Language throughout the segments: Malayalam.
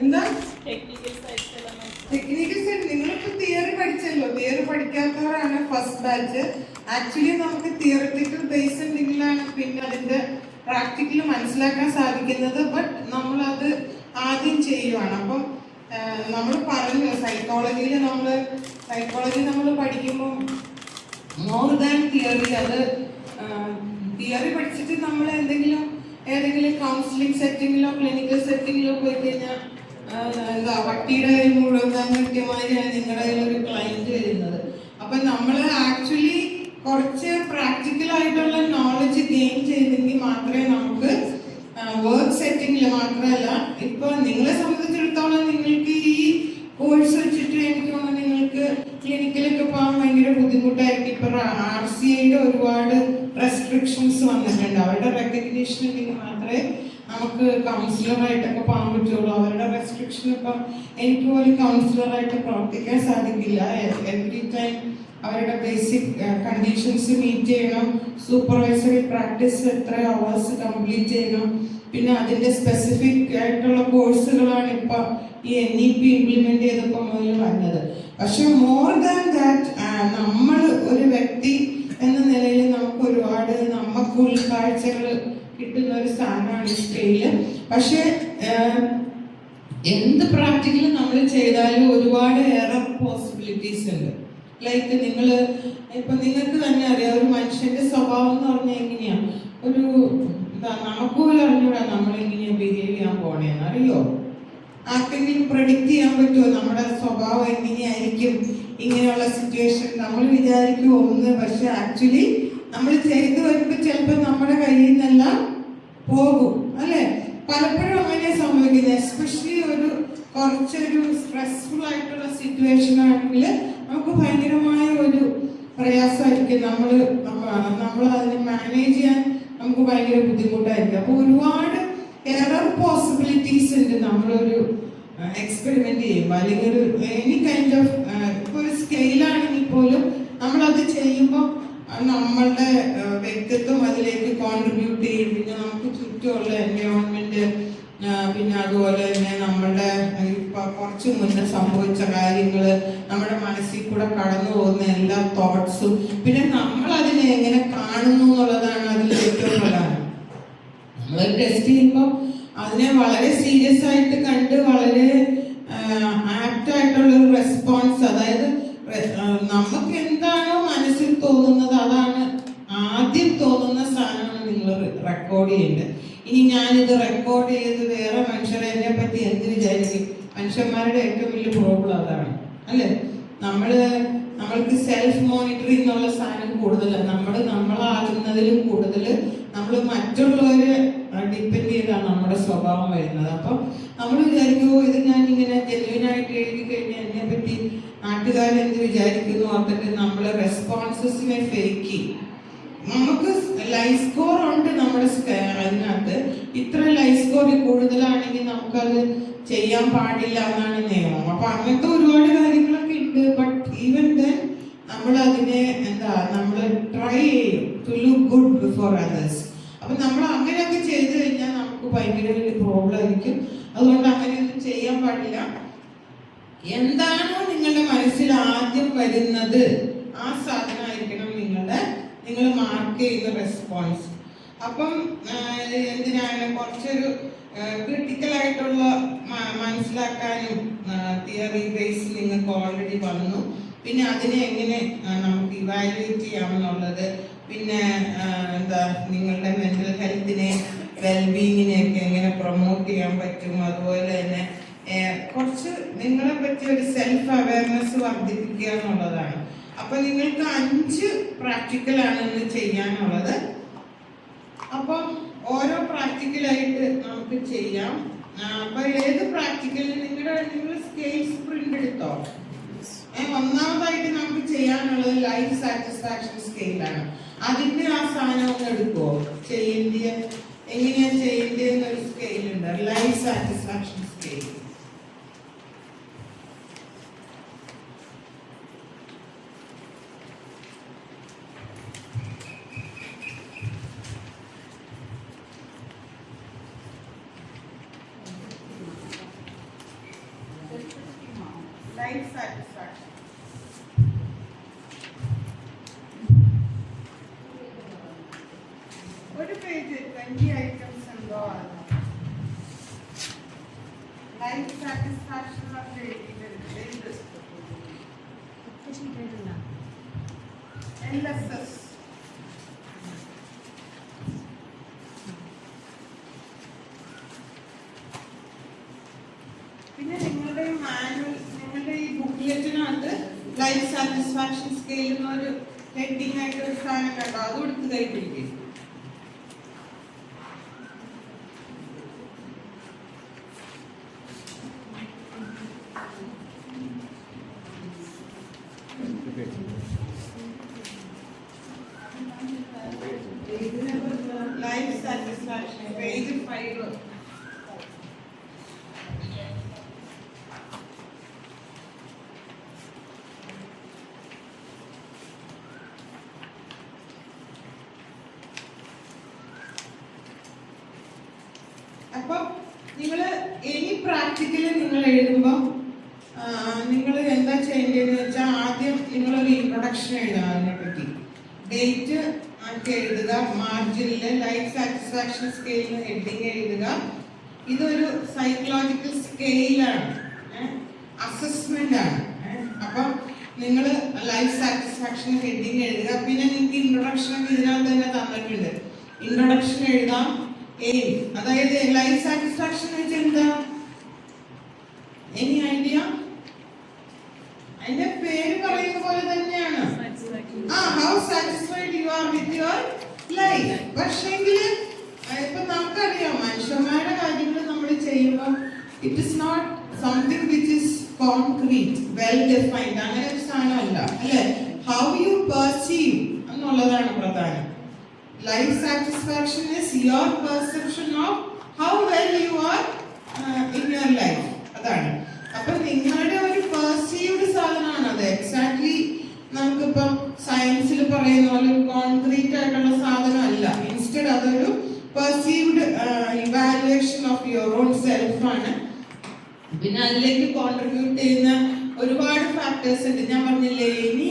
എന്താ ടെക്നിക്കൽ സൈഡ് നിങ്ങളിപ്പോ തിയറി പഠിച്ചല്ലോ. തിയറി പഠിക്കാത്തവരാണ് ഫസ്റ്റ് ബാച്ച്. ആക്ച്വലി നമുക്ക് തിയററ്റിക്കൽ ബേസ് ഉണ്ടെങ്കിലാണ് പിന്നെ അതിന്റെ പ്രാക്ടിക്കൽ മനസ്സിലാക്കാൻ സാധിക്കുന്നത്. ബട്ട് നമ്മളത് ആദ്യം ചെയ്യുവാണ്. അപ്പം നമ്മൾ പറഞ്ഞു സൈക്കോളജി നമ്മൾ പഠിക്കുമ്പോൾ മോർ ദാൻ തിയറി, അത് തിയറി പഠിച്ചിട്ട് നമ്മൾ ഏതെങ്കിലും കൗൺസിലിംഗ് സെറ്റിങ്ങിലോ ക്ലിനിക്കൽ സെറ്റിങ്ങിലോ പോയി കഴിഞ്ഞാൽ എന്താ വട്ടിയുടെ മുഴുവൻ കൃത്യമായാണ് നിങ്ങളുടെ ഒരു ക്ലയന്റ് വരുന്നത്. അപ്പൊ നമ്മൾ ആക്ച്വലി കുറച്ച് പ്രാക്ടിക്കൽ ആയിട്ടുള്ള നോളജ് ഗെയിൻ ചെയ്തെങ്കിൽ മാത്രമേ നമുക്ക് വർക്ക് സെറ്റിങ്ങിൽ മാത്രമല്ല, ഇപ്പൊ നിങ്ങളെ സംബന്ധിച്ചിടത്തോളം നിങ്ങൾക്ക് ഈ കോഴ്സ് വെച്ചിട്ട് എനിക്ക് തോന്നുന്നു നിങ്ങൾക്ക് ക്ലിനിക്കിലൊക്കെ പോകാൻ ഭയങ്കര ബുദ്ധിമുട്ടായിരിക്കും. ഇപ്പൊ RCAയുടെ ഒരുപാട് റെസ്ട്രിക്ഷൻസ് വന്നിട്ടുണ്ട്. അവരുടെ റെക്കഗ്നീഷൻ ഉണ്ടെങ്കിൽ മാത്രമേ നമുക്ക് കൗൺസിലറായിട്ടൊക്കെ പോകാൻ പറ്റുള്ളൂ. അവരുടെ റെസ്ട്രിക്ഷൻ ഇപ്പം എനിക്ക് പോലും കൗൺസിലറായിട്ട് പ്രവർത്തിക്കാൻ സാധിക്കില്ല. എവറി ടൈം അവരുടെ ബേസിക് കണ്ടീഷൻസ് മീറ്റ് ചെയ്യണം, സൂപ്പർവൈസറി പ്രാക്ടീസ് എത്ര അവേഴ്സ് കംപ്ലീറ്റ് ചെയ്യണം, പിന്നെ അതിൻ്റെ സ്പെസിഫിക് ആയിട്ടുള്ള കോഴ്സുകളാണ് ഇപ്പം ഈ NEP ഇംപ്ലിമെന്റ് ചെയ്തപ്പോൾ മുതൽ വന്നത്. പക്ഷെ മോർ ദാൻ ദാറ്റ് നമ്മൾ ഒരു വ്യക്തി എന്ന നിലയിൽ നമുക്ക് ഒരുപാട് നമുക്ക് ഉൾക്കാഴ്ചകൾ കിട്ടുന്ന ഒരു സ്ഥാനമാണ് ഈ സ്കെയില്. പക്ഷെ എന്ത് പ്രാക്ടിക്കൽ നമ്മൾ ചെയ്താലും ഒരുപാട് എറർ പോസിബിലിറ്റീസ് ഉണ്ട്. ലൈക്ക് നിങ്ങൾക്ക് തന്നെ അറിയാം, ഒരു മനുഷ്യന്റെ സ്വഭാവം എന്ന് പറഞ്ഞാൽ എങ്ങനെയാണ്, നമുക്ക് പോലും അറിഞ്ഞൂടാ നമ്മൾ എങ്ങനെയാ ബിഹേവ് ചെയ്യാൻ പോണേന്ന്. അറിയോ? ആർക്കെങ്കിലും പ്രഡിക്റ്റ് ചെയ്യാൻ പറ്റുമോ നമ്മുടെ സ്വഭാവം എങ്ങനെയായിരിക്കും ഇങ്ങനെയുള്ള സിറ്റുവേഷൻ? നമ്മൾ വിചാരിക്കും ഒന്ന്, പക്ഷെ ആക്ച്വലി നമ്മൾ ചെയ്തു വരുമ്പോൾ ചിലപ്പോൾ നമ്മുടെ കയ്യിൽ നിന്നെല്ലാം പോകും, അല്ലെ? പലപ്പോഴും അങ്ങനെ സംഭവിക്കുന്നത്. എസ്പെഷ്യലി കുറച്ചൊരു സ്ട്രെസ്ഫുൾ ആയിട്ടുള്ള സിറ്റുവേഷൻ ആണെങ്കിൽ നമുക്ക് ഭയങ്കരമായ ഒരു പ്രയാസമായിരിക്കും. നമ്മൾ അതിനെ മാനേജ് ചെയ്യാൻ നമുക്ക് ഭയങ്കര ബുദ്ധിമുട്ടായിരിക്കും. അപ്പോൾ ഒരുപാട് എറർ പോസിബിലിറ്റീസ് ഉണ്ട് നമ്മളൊരു എക്സ്പെരിമെന്റ് ചെയ്യുമ്പോൾ, അല്ലെങ്കിൽ ഒരു എനി കൈൻഡ് ഓഫ് ഇപ്പോൾ ഒരു സ്കെയിലാണെങ്കിൽ പോലും നമ്മളത് ചെയ്യുമ്പോൾ നമ്മളുടെ വ്യക്തിത്വം അതിലേക്ക് കോൺട്രിബ്യൂട്ട് ചെയ്യും. പിന്നെ നമുക്ക് ചുറ്റുമുള്ള എൻവയോൺമെന്റ്, പിന്നെ അതുപോലെ തന്നെ നമ്മളുടെ ഇപ്പൊ കുറച്ച് മുന്നേ സംഭവിച്ച കാര്യങ്ങള്, നമ്മുടെ മനസ്സിൽ കൂടെ കടന്നു പോകുന്ന എല്ലാ തോട്ട്സും, പിന്നെ നമ്മൾ അതിനെ എങ്ങനെ കാണുന്നു എന്നുള്ളതാണ് അതിൽ ഏറ്റവും പ്രധാനം. നമ്മൾ ടെസ്റ്റ് ചെയ്യുമ്പോൾ അതിനെ വളരെ സീരിയസ് ആയിട്ട് കണ്ട് വളരെ ആപ്റ്റ് ആയിട്ടുള്ള ഒരു റെസ്പോൺസ്, അതായത് നമുക്ക് എന്താണോ മനസ്സിൽ തോന്നുന്നത് അതാണ് ആദ്യം തോന്നുന്ന സാധനമാണ് നിങ്ങൾ റെക്കോർഡ് ചെയ്യേണ്ടത്. ഇനി ഞാനിത് റെക്കോർഡ് ചെയ്ത് വേറെ മനുഷ്യരെ എന്നെ പറ്റി എന്ത് വിചാരിക്കും? മനുഷ്യന്മാരുടെ ഏറ്റവും വലിയ പ്രോബ്ലം അതാണ്, അല്ലേ? നമ്മൾക്ക് സെൽഫ് മോണിറ്ററിംഗ് എന്നുള്ള സാധനം കൂടുതലാണ്. നമ്മളാകുന്നതിലും കൂടുതൽ നമ്മൾ മറ്റുള്ളവരെ ഡിപ്പെൻഡ് ചെയ്താണ് നമ്മുടെ സ്വഭാവം വരുന്നത്. അപ്പം നമ്മൾ വിചാരിക്കുമോ ഇത് ഞാൻ ഇങ്ങനെ ജെന്യുവനായിട്ട് എഴുതി കഴിഞ്ഞാൽ എന്നെ പറ്റി നാട്ടുകാരെന്ത് വിചാരിക്കുന്നു ഓർത്തിട്ട് നമ്മൾ റെസ്പോൺസസിനെ ഫേക്ക് ചെയ്യും. നമുക്ക് ലൈഫ് സ്കോർ ഉണ്ട് നമ്മുടെ അതിനകത്ത്. ഇത്ര ലൈഫ് സ്കോർ കൂടുതലാണെങ്കിൽ നമുക്കത് ചെയ്യാൻ പാടില്ല എന്നാണ് നിയമം. അപ്പൊ അങ്ങനത്തെ ഒരുപാട് കാര്യങ്ങളൊക്കെ ഉണ്ട്. ബട്ട് ഈവൻ ദെൻ നമ്മൾ അതിനെ നമ്മൾ ട്രൈ ചെയ്യും to look good before others. അപ്പൊ നമ്മൾ അങ്ങനെയൊക്കെ ചെയ്തു കഴിഞ്ഞാൽ നമുക്ക് ഭയങ്കര വലിയ പ്രോബ്ലം ആയിരിക്കും. അതുകൊണ്ട് അങ്ങനെയൊന്നും ചെയ്യാൻ പാടില്ല. എന്താണോ നിങ്ങളുടെ മനസ്സിൽ ആദ്യം വരുന്നത് ആ സാധനമായിരിക്കണം നിങ്ങൾ മാർക്ക് ചെയ്യുന്ന റെസ്പോൺസ്. അപ്പം എന്തിനാണ് കുറച്ചൊരു ക്രിട്ടിക്കൽ ആയിട്ടുള്ള മനസ്സിലാക്കാനും തിയറി ബേസ് നിങ്ങൾക്ക് ഓൾറെഡി വന്നു. പിന്നെ അതിനെ എങ്ങനെ നമുക്ക് ഇവാലുവേറ്റ് ചെയ്യാമെന്നുള്ളത്, പിന്നെ നിങ്ങളുടെ മെന്റൽ ഹെൽത്തിനെ വെൽബീയിങ്ങിനെയൊക്കെ എങ്ങനെ പ്രൊമോട്ട് ചെയ്യാൻ പറ്റും, അതുപോലെ തന്നെ കുറച്ച് നിങ്ങളെ പറ്റി ഒരു സെൽഫ് അവയർനെസ് വർദ്ധിപ്പിക്കുക എന്നുള്ളതാണ്. അപ്പൊ നിങ്ങൾക്ക് 5 പ്രാക്ടിക്കലാണ് ഇന്ന് ചെയ്യാനുള്ളത്. അപ്പം ഓരോ പ്രാക്ടിക്കലായിട്ട് നമുക്ക് ചെയ്യാം. അപ്പൊ ഏത് പ്രാക്ടിക്കലിന് നിങ്ങൾ സ്കെയിൽസ് പ്രിന്റ് എടുത്തോ? ഒന്നാമതായിട്ട് നമുക്ക് ചെയ്യാനുള്ളത് ലൈഫ് സാറ്റിസ്ഫാക്ഷൻ സ്കെയിലാണ്. അതിന്റെ ആ സാധനം ഒന്ന് എടുക്കുമോ? എങ്ങനെയാ ചെയ്യേണ്ടതെന്നൊരു സ്കെയിലുണ്ട്, life satisfaction scale. Life satisfaction. ഒരു പേജ് 20 ഐറ്റംസ് ഉണ്ടോ? Life satisfaction LSS. പിന്നെ നിങ്ങളുടെ മാനുവൽ, നിങ്ങളുടെ ഈ ബുക്ക്ലെറ്റിനകത്ത് ലൈഫ് സാറ്റിസ്ഫാക്ഷൻ സ്കെയിൽ എന്നൊരു ഹെഡിങ് ആയിട്ട് ഒരു സാധനം കണ്ടോ? അതും എടുത്ത് കൈ പിടിക്കും. Life satisfaction page 5. അപ്പൊ നിങ്ങൾ ഇനി പ്രാക്ടിക്കലി നിങ്ങൾ എഴുതുമ്പോൾ നിങ്ങൾ എന്താ ചെയ്യേണ്ടതെന്ന് വെച്ചാൽ ആദ്യം നിങ്ങളൊരു ഇൻട്രൊഡക്ഷൻ എഴുതണം. അതിനെപ്പറ്റി ഡേറ്റ് ഒക്കെ എഴുതുക, മാർജിനിൽ ലൈഫ് സാറ്റിസ്ഫാക്ഷൻ സ്കെയിലിന് ഹെഡിങ് എഴുതുക. ഇതൊരു സൈക്കോളജിക്കൽ സ്കെയിലാണ്, അസസ്മെന്റ് ആണ്. അപ്പം നിങ്ങൾ ലൈഫ് സാറ്റിസ്ഫാക്ഷൻ ഹെഡിങ് എഴുതുക. പിന്നെ നിങ്ങൾക്ക് ഇൻട്രൊഡക്ഷൻ ഇതിനകത്ത് തന്നെ തന്നിട്ടുണ്ട്. ഇൻട്രൊഡക്ഷൻ എഴുതാം. അതായത് ലൈഫ് സാറ്റിസ്ഫാക്ഷൻ വെച്ചാൽ എന്താ? Any idea? അതിന്റെ പേര് പറയുന്ന പോലെ തന്നെയാണ്. How satisfied you are with your life. പക്ഷെങ്കിൽ ഇപ്പൊ നമുക്കറിയാം മനുഷ്യന്മാരുടെ കാര്യങ്ങൾ നമ്മൾ ചെയ്യുമ്പോൾ it is not something which is concrete, well defined, അങ്ങനെ ഒരു സാധനമല്ല, അല്ലെ? ഹൗ യു പെർസീവ് എന്നുള്ളതാണ് പ്രധാനം. Life satisfaction is your perception of how well you are in your life. അതാണ്. അപ്പൊ നിങ്ങളുടെ ഒരു പെർസീവ്ഡ് സാധനമാണ് അത്. എക്സാക്ട്ലി നമുക്കിപ്പം സയൻസിൽ പറയുന്ന പോലെ ഒരു കോൺക്രീറ്റ് ആയിട്ടുള്ള സാധനം അല്ല. ഇൻസ്റ്റഡ് അതൊരു perceived evaluation of your own self ആണ്. പിന്നെ അതിലേക്ക് കോൺട്രിബ്യൂട്ട് ചെയ്യുന്ന ഒരുപാട് ഫാക്ടേഴ്സ് ഉണ്ട്. ഞാൻ പറഞ്ഞില്ലേ, ഇനി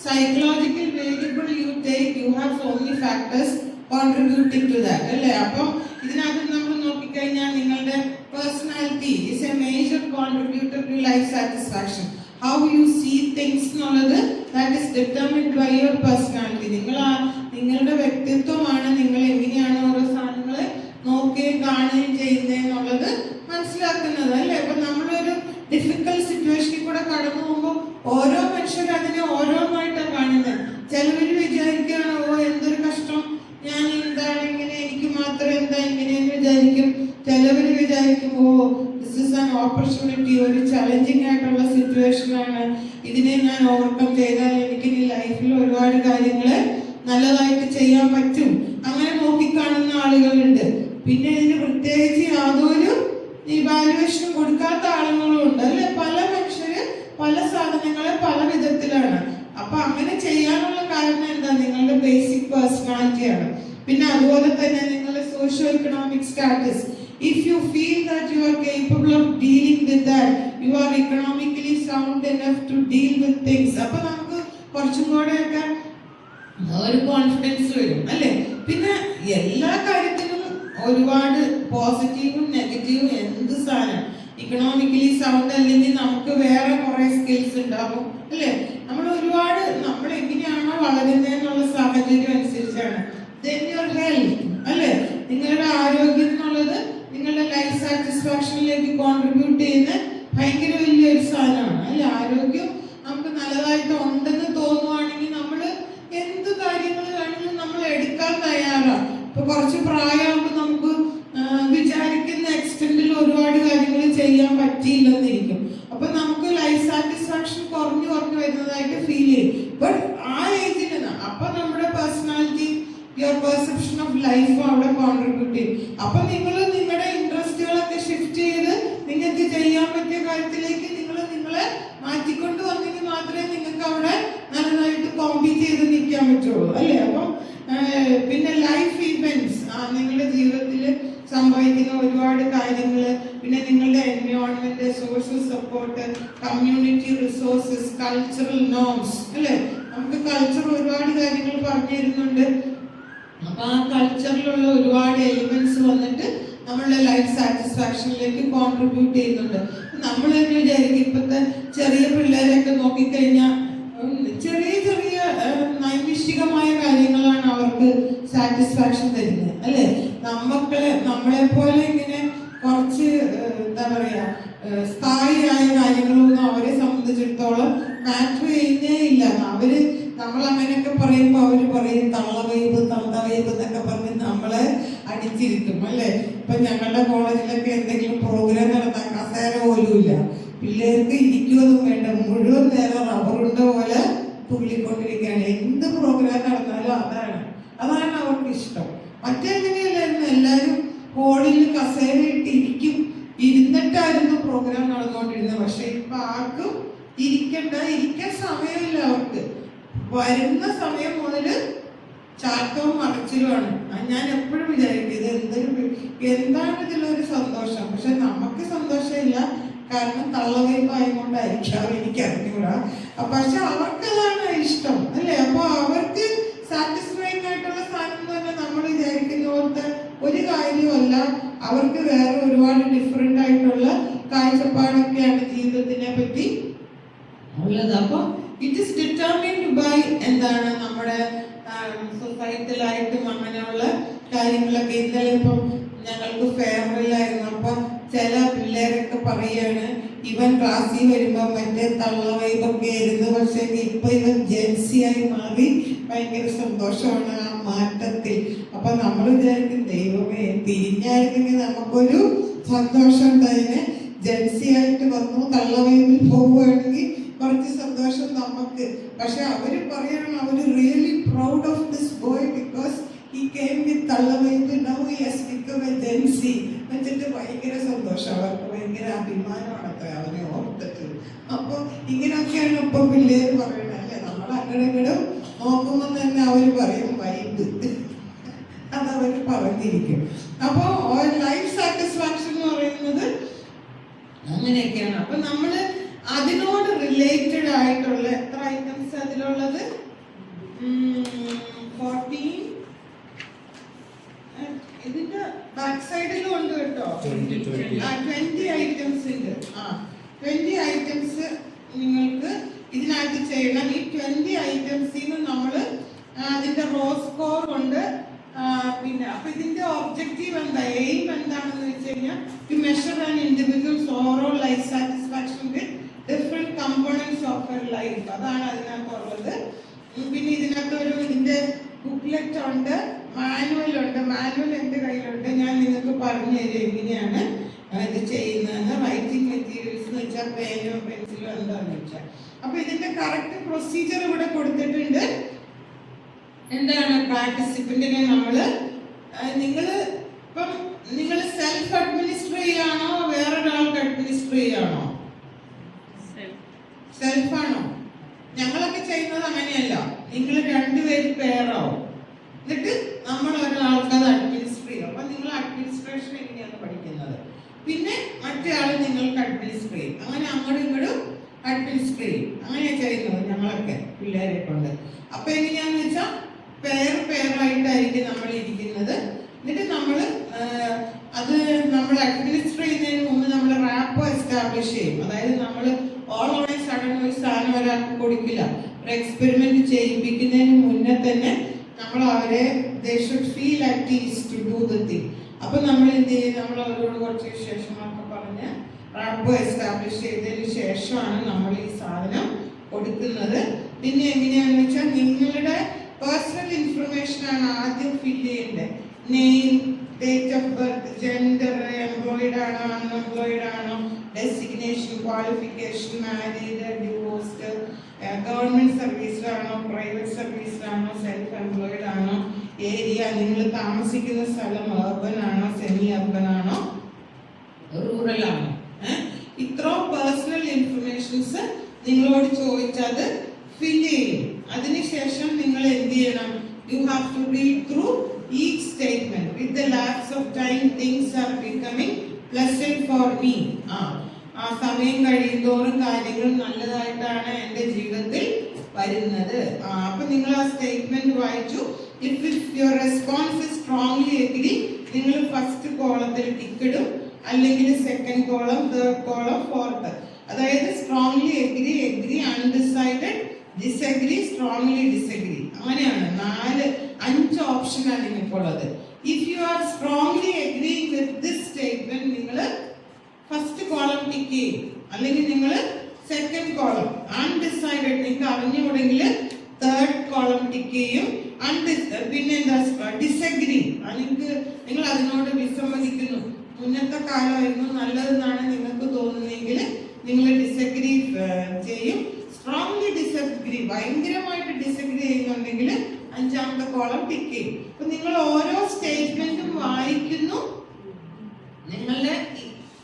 psychological variable you take, you have so many factors contributing to that, അല്ലേ? അപ്പം ഇതിനകത്ത് നമ്മൾ നോക്കിക്കഴിഞ്ഞാൽ നിങ്ങളുടെ personality is a major contributor to life satisfaction. How you see things എന്നുള്ളത് that is determined by your personality. നിങ്ങളുടെ വ്യക്തിത്വമാണ് നിങ്ങൾ എങ്ങനെയാണ് ഓരോ സാധനങ്ങളെ നോക്കുകയും കാണുകയും ചെയ്യുന്നത് എന്നുള്ളത് മനസ്സിലാക്കുന്നത്, അല്ലേ? അപ്പൊ നമ്മളൊരു ഡിഫിക്കൽട്ട് സിറ്റുവേഷനിൽ കൂടെ കടന്നു പോകുമ്പോൾ ഓരോ മനുഷ്യരും അതിനെ ഓരോന്നായിട്ടാണ് കാണുന്നത്. ചിലവര് വിചാരിക്കുകയാണ്, ഓ എന്തൊരു കഷ്ടം, ഞാൻ എന്താണ് ഇങ്ങനെ, എനിക്ക് മാത്രം എന്താ ഇങ്ങനെയെന്ന് വിചാരിക്കും. ചിലവര് വിചാരിക്കും, oh this is an opportunity, ഒരു ചലഞ്ചിങ് ആയിട്ടുള്ള സിറ്റുവേഷൻ ആണ്, ഇതിനെ ഞാൻ ഓവർകം ചെയ്താൽ എനിക്ക് ഈ ലൈഫിൽ ഒരുപാട് കാര്യങ്ങൾ നല്ലതായിട്ട് ചെയ്യാൻ പറ്റും, അങ്ങനെ നോക്കിക്കാണുന്ന ആളുകളുണ്ട്. പിന്നെ ഇതിന് പ്രത്യേകിച്ച് യാതൊരു ഇവാലുവേഷൻ കൊടുക്കാത്ത ആളുകളും ഉണ്ട്, അല്ലെ? പല മനുഷ്യര് പല സാധനങ്ങളെ പല വിധത്തിലാണ്. അപ്പൊ അങ്ങനെ ചെയ്യാനുള്ള കാരണം എന്താ? നിങ്ങളുടെ ബേസിക് പേഴ്സണാലിറ്റിയാണ്. പിന്നെ അതുപോലെ തന്നെ നിങ്ങളുടെ socio economic status. If you feel that you are capable of dealing with that, you are economically sound enough to deal with things. അപ്പൊ നമുക്ക് കുറച്ചും കൂടെയൊക്കെ ഒരു കോൺഫിഡൻസ് വരും, അല്ലെ? പിന്നെ എല്ലാ കാര്യത്തിലും ഒരുപാട് പോസിറ്റീവും നെഗറ്റീവും എന്ത് സാധനം, ഇക്കണോമിക്കലി സൗണ്ട് അല്ലെങ്കിൽ നമുക്ക് വേറെ കുറെ സ്കിൽസ് ഉണ്ടാകും, അല്ലെ? നമ്മൾ എങ്ങനെയാണോ വളരുന്നതെന്നുള്ള സാഹചര്യം അനുസരിച്ചാണ്. Then your health, അല്ലെ? നിങ്ങളുടെ ആരോഗ്യം എന്നുള്ളത് നിങ്ങളുടെ ലൈഫ് സാറ്റിസ്ഫാക്ഷനിലേക്ക് കോൺട്രിബ്യൂട്ട് ചെയ്യുന്ന ഭയങ്കര വലിയൊരു സാധനമാണ്, അല്ലെ? ആരോഗ്യം നമുക്ക് നല്ലതായിട്ട് ഉണ്ടെന്ന് തോന്നുവാണെങ്കിൽ നമ്മൾ എന്ത് കാര്യങ്ങൾ വേണമെങ്കിലും നമ്മൾ എടുക്കാൻ തയ്യാറാണ്. ഇപ്പൊ കുറച്ച് പ്രായമാകുമ്പോൾ നമുക്ക് വിചാരിക്കുന്ന എക്സ്റ്റെൻഡിൽ ഒരുപാട് കാര്യങ്ങൾ ചെയ്യാൻ പറ്റിയില്ലെന്നിരിക്കും. അപ്പൊ നമുക്ക് ലൈഫ് സാറ്റിസ്ഫാക്ഷൻ കുറഞ്ഞു വരുന്നതായിട്ട് ഫീൽ ചെയ്യും. ബട്ട് ആ ഏജിൽ അപ്പൊ നമ്മുടെ personality, your perception of life അവിടെ കോൺട്രിബ്യൂട്ട് ചെയ്യും. അപ്പൊ നിങ്ങൾ നിങ്ങളുടെ ഇൻട്രസ്റ്റുകളൊക്കെ ഷിഫ്റ്റ് ചെയ്ത് നിങ്ങൾക്ക് ചെയ്യാൻ പറ്റിയ കാര്യത്തിലേക്ക് നിങ്ങളെ മാറ്റിക്കൊണ്ട് വന്നെങ്കിൽ മാത്രമേ നിങ്ങൾക്ക് അവിടെ നല്ലതായിട്ട് കോമ്പീറ്റ് ചെയ്ത് നിൽക്കാൻ പറ്റുള്ളൂ, അല്ലേ? അപ്പം പിന്നെ ലൈഫ് ഇവന്റ്സ്, നിങ്ങളുടെ ജീവിതത്തിൽ സംഭവിക്കുന്ന ഒരുപാട് കാര്യങ്ങൾ, പിന്നെ നിങ്ങളുടെ environment, social support, community resources, cultural norms അല്ലേ. നമുക്ക് കൾച്ചർ ഒരുപാട് കാര്യങ്ങൾ പറഞ്ഞു തരുന്നുണ്ട്. അപ്പൊ ആ കൾച്ചറിലുള്ള ഒരുപാട് എലിമെന്റ്സ് വന്നിട്ട് നമ്മളുടെ ലൈഫ് സാറ്റിസ്ഫാക്ഷനിലേക്ക് കോൺട്രിബ്യൂട്ട് ചെയ്യുന്നുണ്ട്. നമ്മൾ തന്നെ വിചാരിക്കും, ഇപ്പോഴത്തെ ചെറിയ പിള്ളേരെയൊക്കെ നോക്കിക്കഴിഞ്ഞാൽ ചെറിയ ചെറിയ നൈമിഷികമായ കാര്യങ്ങളാണ് അവർക്ക് സാറ്റിസ്ഫാക്ഷൻ തരുന്നത് അല്ലേ. നമ്മളെ പോലെ ഇങ്ങനെ കുറച്ച് എന്താ പറയാ സ്ഥായിയായ കാര്യങ്ങളൊന്നും അവരെ സംബന്ധിച്ചിടത്തോളം മാറ്റർ ചെയ്യുന്നേ ഇല്ല. നമ്മൾ അങ്ങനെയൊക്കെ പറയുമ്പോൾ അവർ പറയും തള്ളവൈബ് തന്തവൈബ് എന്നൊക്കെ പറഞ്ഞ് നമ്മളെ അടിച്ചിരിക്കും അല്ലേ. ഇപ്പൊ ഞങ്ങളുടെ കോളേജിലൊക്കെ എന്തെങ്കിലും പ്രോഗ്രാം നടത്താൻ കസേര പോലും ഇല്ല. പിള്ളേർക്ക് ഇരിക്കുവതും വേണ്ട, മുഴുവൻ നേരം റബ്ബറുണ്ട പോലെ തുള്ളിക്കൊണ്ടിരിക്കുകയാണ്. എന്ത് പ്രോഗ്രാം നടന്നാലും അതാണ് അവർക്ക് ഇഷ്ടം. മറ്റെങ്ങനെയല്ലായിരുന്നു, എല്ലാവരും ഹോളിൽ കസേര ഇട്ടിരിക്കും, ഇരുന്നിട്ടായിരുന്നു പ്രോഗ്രാം നടന്നുകൊണ്ടിരുന്നത്. പക്ഷെ ഇപ്പൊ ആർക്കും ഇരിക്കാൻ സമയമില്ല. അവർക്ക് വരുന്ന സമയം മുതൽ ചാട്ടവും മടച്ചിലുമാണ്. ഞാൻ എപ്പോഴും വിചാരിക്കും എന്താണ് ഇതിലൊരു സന്തോഷം. പക്ഷെ നമുക്ക് സന്തോഷമില്ല, കാരണം തള്ളവയ്പായതുകൊണ്ടായിരിക്കാം, എനിക്ക് അറിഞ്ഞൂടാ. പക്ഷെ അവർക്കതാണ് ഇഷ്ടം അല്ലേ. അപ്പൊ അവർക്ക് സാറ്റിസ്ഫൈങ് ആയിട്ടുള്ള സാധനം തന്നെ നമ്മൾ വിചാരിക്കുന്ന പോലത്തെ ഒരു കാര്യമല്ല. അവർക്ക് വേറെ ഒരുപാട് ഡിഫറെന്റ് ആയിട്ടുള്ള കാഴ്ചപ്പാടൊക്കെയാണ് ജീവിതത്തിനെ പറ്റി ഉള്ളത്. അപ്പൊ ഇറ്റ് ഇസ് ഡിറ്റർമിൻഡ് ബൈ എന്താണ് നമ്മുടെ സൊസൈറ്റിയിലായിട്ടും അങ്ങനെയുള്ള കാര്യങ്ങളൊക്കെ. ഇന്നലെ ഇപ്പം ഞങ്ങൾക്ക് ഫെയർവെല്ലായിരുന്നു. അപ്പൊ ചില പിള്ളേരൊക്കെ പറയാണ് ഇവൻ ക്ലാസ്സിൽ വരുമ്പോ മറ്റേ തള്ളവൈബൊക്കെ ആയിരുന്നു, പക്ഷെ ഇപ്പൊ ഇവൻ ജെൻസിയായി മാറി. ഭയങ്കര സന്തോഷമാണ് ആ മാറ്റത്തിൽ. അപ്പൊ നമ്മൾ വിചാരിക്കും ദൈവമേ തിരിഞ്ഞായിരുന്നെങ്കിൽ നമുക്കൊരു സന്തോഷം തന്നെ. ജെൻസി ആയിട്ട് വന്നു തള്ളവൈബിൽ പോവുകയാണെങ്കിൽ കുറച്ച് സന്തോഷം നമുക്ക്. പക്ഷെ അവര് പറയണം അവര് really proud of this boy because he came with തള്ളവൈബ്, now he has become a Gen Z എന്നിട്ട് ഭയങ്കര സന്തോഷം. അവർക്ക് ഭയങ്കര അഭിമാനമാണ് അത്ര അവനെ ഓർത്തിട്ട്. അപ്പൊ ഇങ്ങനെയൊക്കെയാണ് ഇപ്പൊ പിള്ളേര് പറയണത് അല്ലെ. നമ്മൾ അങ്ങനെങ്കിലും നോക്കുമ്പോൾ തന്നെ അവര് പറയും വൈബ്, അതവര് പറഞ്ഞിരിക്കും. അപ്പൊ ലൈഫ് സാറ്റിസ്ഫാക്ഷൻ എന്ന് പറയുന്നത് അങ്ങനെയൊക്കെയാണ്. അപ്പൊ നമ്മള് അതിനോട് റിലേറ്റഡ് ആയിട്ടുള്ള എത്ര ഐറ്റംസ് അതിലുള്ളത് 14. ഇതിന്റെ ബാക്ക് സൈഡിലും ഉണ്ട് കേട്ടോ 20 ഐറ്റംസ് ഉണ്ട്. 20 ഐറ്റംസ് നിങ്ങൾക്ക് ഇതിനകത്ത് ചെയ്യണം. ഈ 20 ഐറ്റംസിൽ നിന്ന് നമ്മൾ അതിന്റെ റോ സ്കോർ ഉണ്ട്. പിന്നെ അപ്പൊ ഇതിന്റെ ഒബ്ജക്റ്റീവ് എന്താ, എയിം എന്താണെന്ന് വെച്ച് കഴിഞ്ഞാൽ to measure an individuals overall life satisfaction with different components of her life. അതാണ് അതിനകത്തുള്ളത്. പിന്നെ ഇതിനകത്ത് ഇതിന്റെ ബുക്ക്ലെറ്റ് ഉണ്ട്, മാനുവൽ ഉണ്ട്. മാനുവൽ എൻ്റെ കയ്യിലുണ്ട്, ഞാൻ നിങ്ങൾക്ക് പറഞ്ഞു തരും എങ്ങനെയാണ് ഇത് ചെയ്യുന്നതെന്ന്. റൈറ്റിംഗ് മെറ്റീരിയൽസ് എന്ന് വെച്ചാൽ പേനോ പെൻസിലോ എന്താണെന്ന് വെച്ചാൽ. അപ്പൊ ഇതിന്റെ കറക്റ്റ് പ്രൊസീജിയർ ഇവിടെ കൊടുത്തിട്ടുണ്ട്. എന്താണ് പാർട്ടിസിപ്പന്റിനെ നിങ്ങൾ സെൽഫ് അഡ്മിനിസ്റ്റർ ചെയ്യാണോ വേറൊരാൾക്ക് അഡ്മിനിസ്റ്റർ ചെയ്യാണോ? സെൽഫാണോ? ഞങ്ങളൊക്കെ ചെയ്യുന്നത് അങ്ങനെയല്ല. നിങ്ങൾ രണ്ടുപേരും പേരാവും, എന്നിട്ട് നമ്മൾ ഒരാൾക്ക് അത് അഡ്മിനിസ്റ്റർ ചെയ്യും. അപ്പൊ നിങ്ങൾ അഡ്മിനിസ്ട്രേഷൻ എങ്ങനെയാണ് പഠിക്കുന്നത്. പിന്നെ മറ്റേ ആള് നിങ്ങൾക്ക് അഡ്മിനിസ്റ്റർ ചെയ്യും. അങ്ങനെ അങ്ങോട്ടും ഇങ്ങോട്ടും അഡ്മിനിസ്റ്റർ ചെയ്യും. അങ്ങനെയാണ് ചെയ്യുന്നത് ഞങ്ങളൊക്കെ പിള്ളേരെ കൊണ്ട്. അപ്പൊ എങ്ങനെയാന്ന് വെച്ചാൽ പേരായിട്ടായിരിക്കും നമ്മൾ ഇരിക്കുന്നത്. എന്നിട്ട് നമ്മൾ അഡ്മിനിസ്റ്റർ ചെയ്യുന്നതിന് മുമ്പ് നമ്മൾ റാപ്പോ എസ്റ്റാബ്ലിഷ് ചെയ്യും. അതായത് നമ്മൾ ഓൾ ഓൺ എ സഡൻ ഒരു സാധനം ഒരാൾക്ക് കൊടുക്കില്ല. ഒരു എക്സ്പെരിമെന്റ് ചെയ്യിപ്പിക്കുന്നതിന് മുന്നേ തന്നെ നമ്മൾ അവരെ they should feel at ease to do the thing. അപ്പൊ നമ്മൾ എന്ത് ചെയ്യും, നമ്മൾ അവരോട് കുറച്ച് വിശേഷങ്ങളൊക്കെ പറഞ്ഞ് റാപ്പോ എസ്റ്റാബ്ലിഷ് ചെയ്തതിന് ശേഷമാണ് നമ്മൾ ഈ സാധനം കൊടുക്കുന്നത്. പിന്നെ എങ്ങനെയാണെന്ന് വെച്ചാൽ നിങ്ങളുടെ പേഴ്സണൽ ഇൻഫർമേഷൻ ആണ് ആദ്യം ഫില്ല് ചെയ്യേണ്ടത്. Name, date of birth, gender, employed ആണോ അൺഎംപ്ലോയിഡ് ആണോ, designation, qualification, married, divorced, government സർവീസിലാണോ പ്രൈവറ്റ് സർവീസിലാണോ, സെൽഫ് എംപ്ലോയിഡ് ആണോ, ഏരിയ, നിങ്ങൾ താമസിക്കുന്ന സ്ഥലം അർബൻ ആണോ സെമി അർബൻ ആണോ റൂറൽ ആണോ. ഇത്രയും പേഴ്സണൽ ഇൻഫർമേഷൻസ് നിങ്ങളോട് ചോദിച്ചത് ഫില്ല് ചെയ്യും. അതിനുശേഷം നിങ്ങൾ എന്ത് ചെയ്യണം, you have to read through each statement. With the lapse of time things are becoming pleasant for me. ആ സമയം കഴിയുന്തോറും കാര്യങ്ങൾ നല്ലതായിട്ടാണ് എൻ്റെ ജീവിതത്തിൽ വരുന്നത്. അപ്പൊ നിങ്ങൾ ആ സ്റ്റേറ്റ്മെന്റ് വായിച്ചു. If your response strongly agree, നിങ്ങൾ ഫസ്റ്റ് കോളത്തിൽ ടിക്കിടും, അല്ലെങ്കിൽ second column, third column, fourth. അതായത് strongly agree, agree, undecided, disagree, strongly disagree. അങ്ങനെയാണ് 5 ഓപ്ഷനാണ് നിങ്ങൾക്ക് ഉള്ളത്. If you are strongly agree with this statement, നിങ്ങൾ ഫസ്റ്റ് കോളം ടിക്ക് ചെയ്യും, അല്ലെങ്കിൽ നിങ്ങൾ സെക്കൻഡ് കോളം. അൺഡിസൈഡഡ് നിങ്ങൾക്ക് അറിഞ്ഞുകൂടെങ്കിൽ തേർഡ് കോളം ടിക്ക് ചെയ്യും. പിന്നെ എന്താ ഡിസഗ്രി, നിങ്ങൾ അതിനോട് വിസമ്മതിക്കുന്നു, മുന്നത്തെ കാലമായിരുന്നു നല്ലതെന്നാണ് നിങ്ങൾക്ക് തോന്നുന്നതെങ്കിൽ നിങ്ങൾ ഡിസഗ്രി ചെയ്യും. സ്ട്രോങ്ലി ഡിസഗ്രി, ഭയങ്കരമായിട്ട് ഡിസഗ്രി ചെയ്യുന്നുണ്ടെങ്കിൽ 5ാമത്തെ കോളം ടിക്ക് ചെയ്യും. അപ്പൊ നിങ്ങൾ ഓരോ സ്റ്റേറ്റ്മെന്റും വായിക്കുന്നു. നിങ്ങളുടെ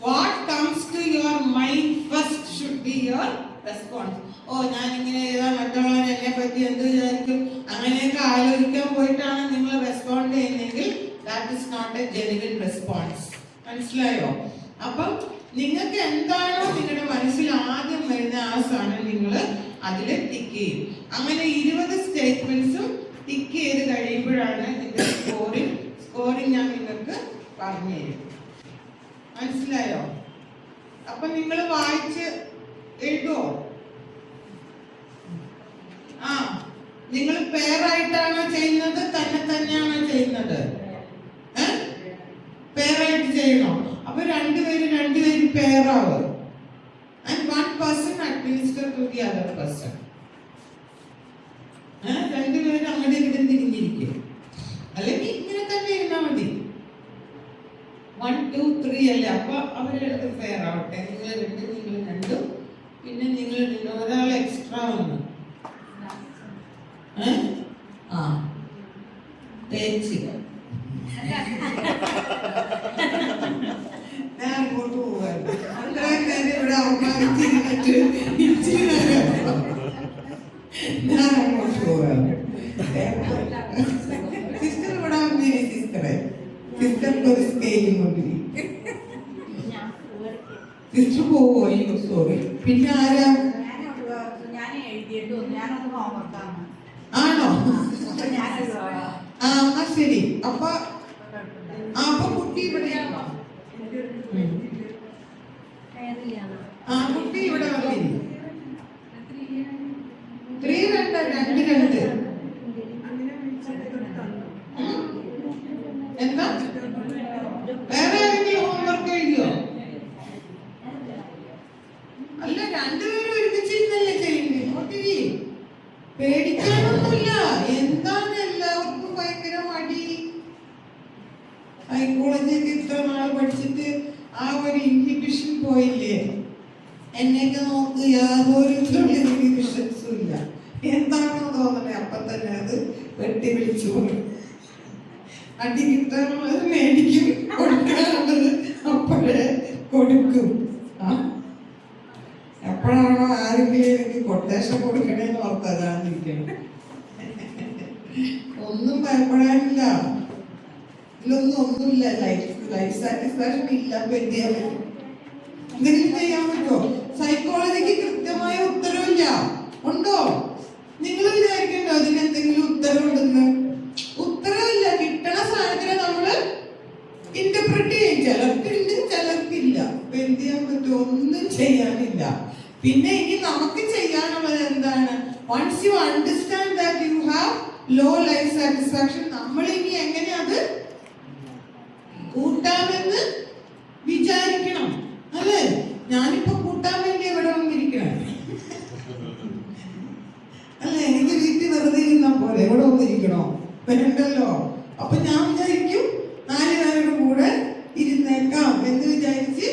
what comes to your mind first should be your response. ഞാൻ ഇങ്ങനെ ചെയ്താൽ മറ്റുള്ളവർ എന്നെ പറ്റി എന്ത് വിചാരിക്കും, അങ്ങനെയൊക്കെ ആലോചിക്കാൻ പോയിട്ടാണ് നിങ്ങൾ റെസ്പോണ്ട് ചെയ്യുന്നതെങ്കിൽ that is not a genuine response. മനസ്സിലായോ? അപ്പം നിങ്ങൾക്ക് എന്താണോ നിങ്ങളുടെ മനസ്സിൽ ആദ്യം വരുന്ന ആ സാധനം നിങ്ങൾ അതിൽ ടിക്ക് ചെയ്യും. അങ്ങനെ 20 സ്റ്റേറ്റ്മെന്റ്സും ടിക്ക് ചെയ്ത് കഴിയുമ്പോഴാണ് ഇതിന്റെ സ്കോറിംഗ് ഞാൻ നിങ്ങൾക്ക് പറഞ്ഞു തരും. മനസ്സിലായോ? അപ്പൊ നിങ്ങൾ വായിച്ച് എഴുതുമോ? നിങ്ങൾ പെയറായിട്ടാണോ ചെയ്യുന്നത്, തന്നെയാണോ ചെയ്യുന്നത്? പെയറായിട്ട് ചെയ്യണോ? അപ്പൊ രണ്ടുപേരും പെയറാവും. And one person administer to the other person. രണ്ടുപേരും അങ്ങോട്ട് ഇവിടെ തിരിഞ്ഞിരിക്കും, അല്ലെങ്കിൽ ഇങ്ങനെ തന്നെ ഇരുന്നാൽ മതി. 1, 2, 3 അല്ലേ? അപ്പൊ അവരെടുത്ത് പെയർ ആവട്ടെ. നിങ്ങൾ 2, നിങ്ങൾ 2, പിന്നെ നിങ്ങൾ ഒരാൾ എക്സ്ട്രാ വന്നു. തേച്ച് ഞാൻ അങ്ങോട്ട് പോവാണ്. ഇവിടെ അവമാനിച്ചിരുന്നിട്ട് ഞാൻ അങ്ങോട്ട് പോവാണ്. സിസ്റ്റർ ഇവിടെ വന്നേനെ. സിസ്റ്റർക്ക് ഒരു സ്കെയിലും കൊണ്ടിരിക്കും. സിസ്റ്റർ പോവോ? അയ്യോ സോറി. പിന്നെ ആരാ? ആണോ? ശരി. അപ്പൊ കുട്ടി ഇവിടെയാണോ? കുട്ടി ഇവിടെ വന്നിരിക്കും. 3 2 എന്താ? വേറെ ആരെങ്കിലും ഹോംവർക്ക് എഴുതിയോ? അല്ല, രണ്ടുപേരും ഒരുമിച്ചിരുന്നല്ലേ ചെയ്യുന്നത്. പേടിക്കാനൊന്നുമില്ല. എന്താണ് എല്ലാവർക്കും ഭയങ്കര മടി? സൈക്കോളജിയൊക്കെ ഇത്ര നാൾ പഠിച്ചിട്ട് ആ ഒരു ഇൻഹിബിഷൻ പോയില്ലേ? എന്നെയൊക്കെ നോക്ക്, യാതൊരു ഇൻഹിബിഷൻസും ഇല്ല. എന്താണോ തോന്നണേ അപ്പൊ തന്നെ അത് വെട്ടി വിളിച്ചു പോകും. അടി കിട്ടാനുള്ളത് മേടിക്കും, കൊടുക്കാനുള്ളത് അപ്പോഴേ കൊടുക്കും. എപ്പോഴാണോ ആരെങ്കിലും എനിക്ക് കൊട്ടേഷൻ കൊടുക്കണേന്ന് ഓർത്താതിരിക്കണം. ഒന്നും ഭയപ്പെടാനില്ല, ഒന്നുമില്ല. ലൈഫ് സാറ്റിസ്ഫാക്ഷൻ ഇല്ല. എന്തെങ്കിലും ചെയ്യാൻ പറ്റുമോ? സൈക്കോളജിക്ക് കൃത്യമായ ഉത്തരവില്ല. ഉണ്ടോ? നിങ്ങൾ വിചാരിക്കണ്ടോ അതിനെന്തെങ്കിലും ഉത്തരവുണ്ടെന്ന്? ഉത്തരവില്ല. കിട്ടണ സാധനത്തിനെ നമ്മള് ഇന്റർപ്രറ്റ് ചെയ്യും. ചിലർക്കുണ്ട്, ചിലർക്കില്ല. അപ്പൊ എന്ത് ചെയ്യാൻ പറ്റുമോ? ഒന്നും ചെയ്യാനില്ല. പിന്നെ ഇനി നമുക്ക് ചെയ്യാനുള്ളത് എന്താണ്? Once you understand that you have low life satisfaction, നമ്മൾ ഇനി എങ്ങനെ അത് കൂട്ടാമെന്ന് വിചാരിക്കണം. അല്ലേ? ഞാനിപ്പോ കൂട്ടാൻ വേണ്ടി എവിടെ വന്നിരിക്കണം? അല്ലെ? എനിക്ക് വീട്ടിൽ വെറുതെ ഇരുന്നാ പോലെ എവിടെ വന്നിരിക്കണോ? വേണ്ടല്ലോ. അപ്പൊ ഞാൻ വിചാരിക്കും 4 പേരുടെ കൂടെ ഇരുന്നേക്കാം എന്ന് വിചാരിച്ച്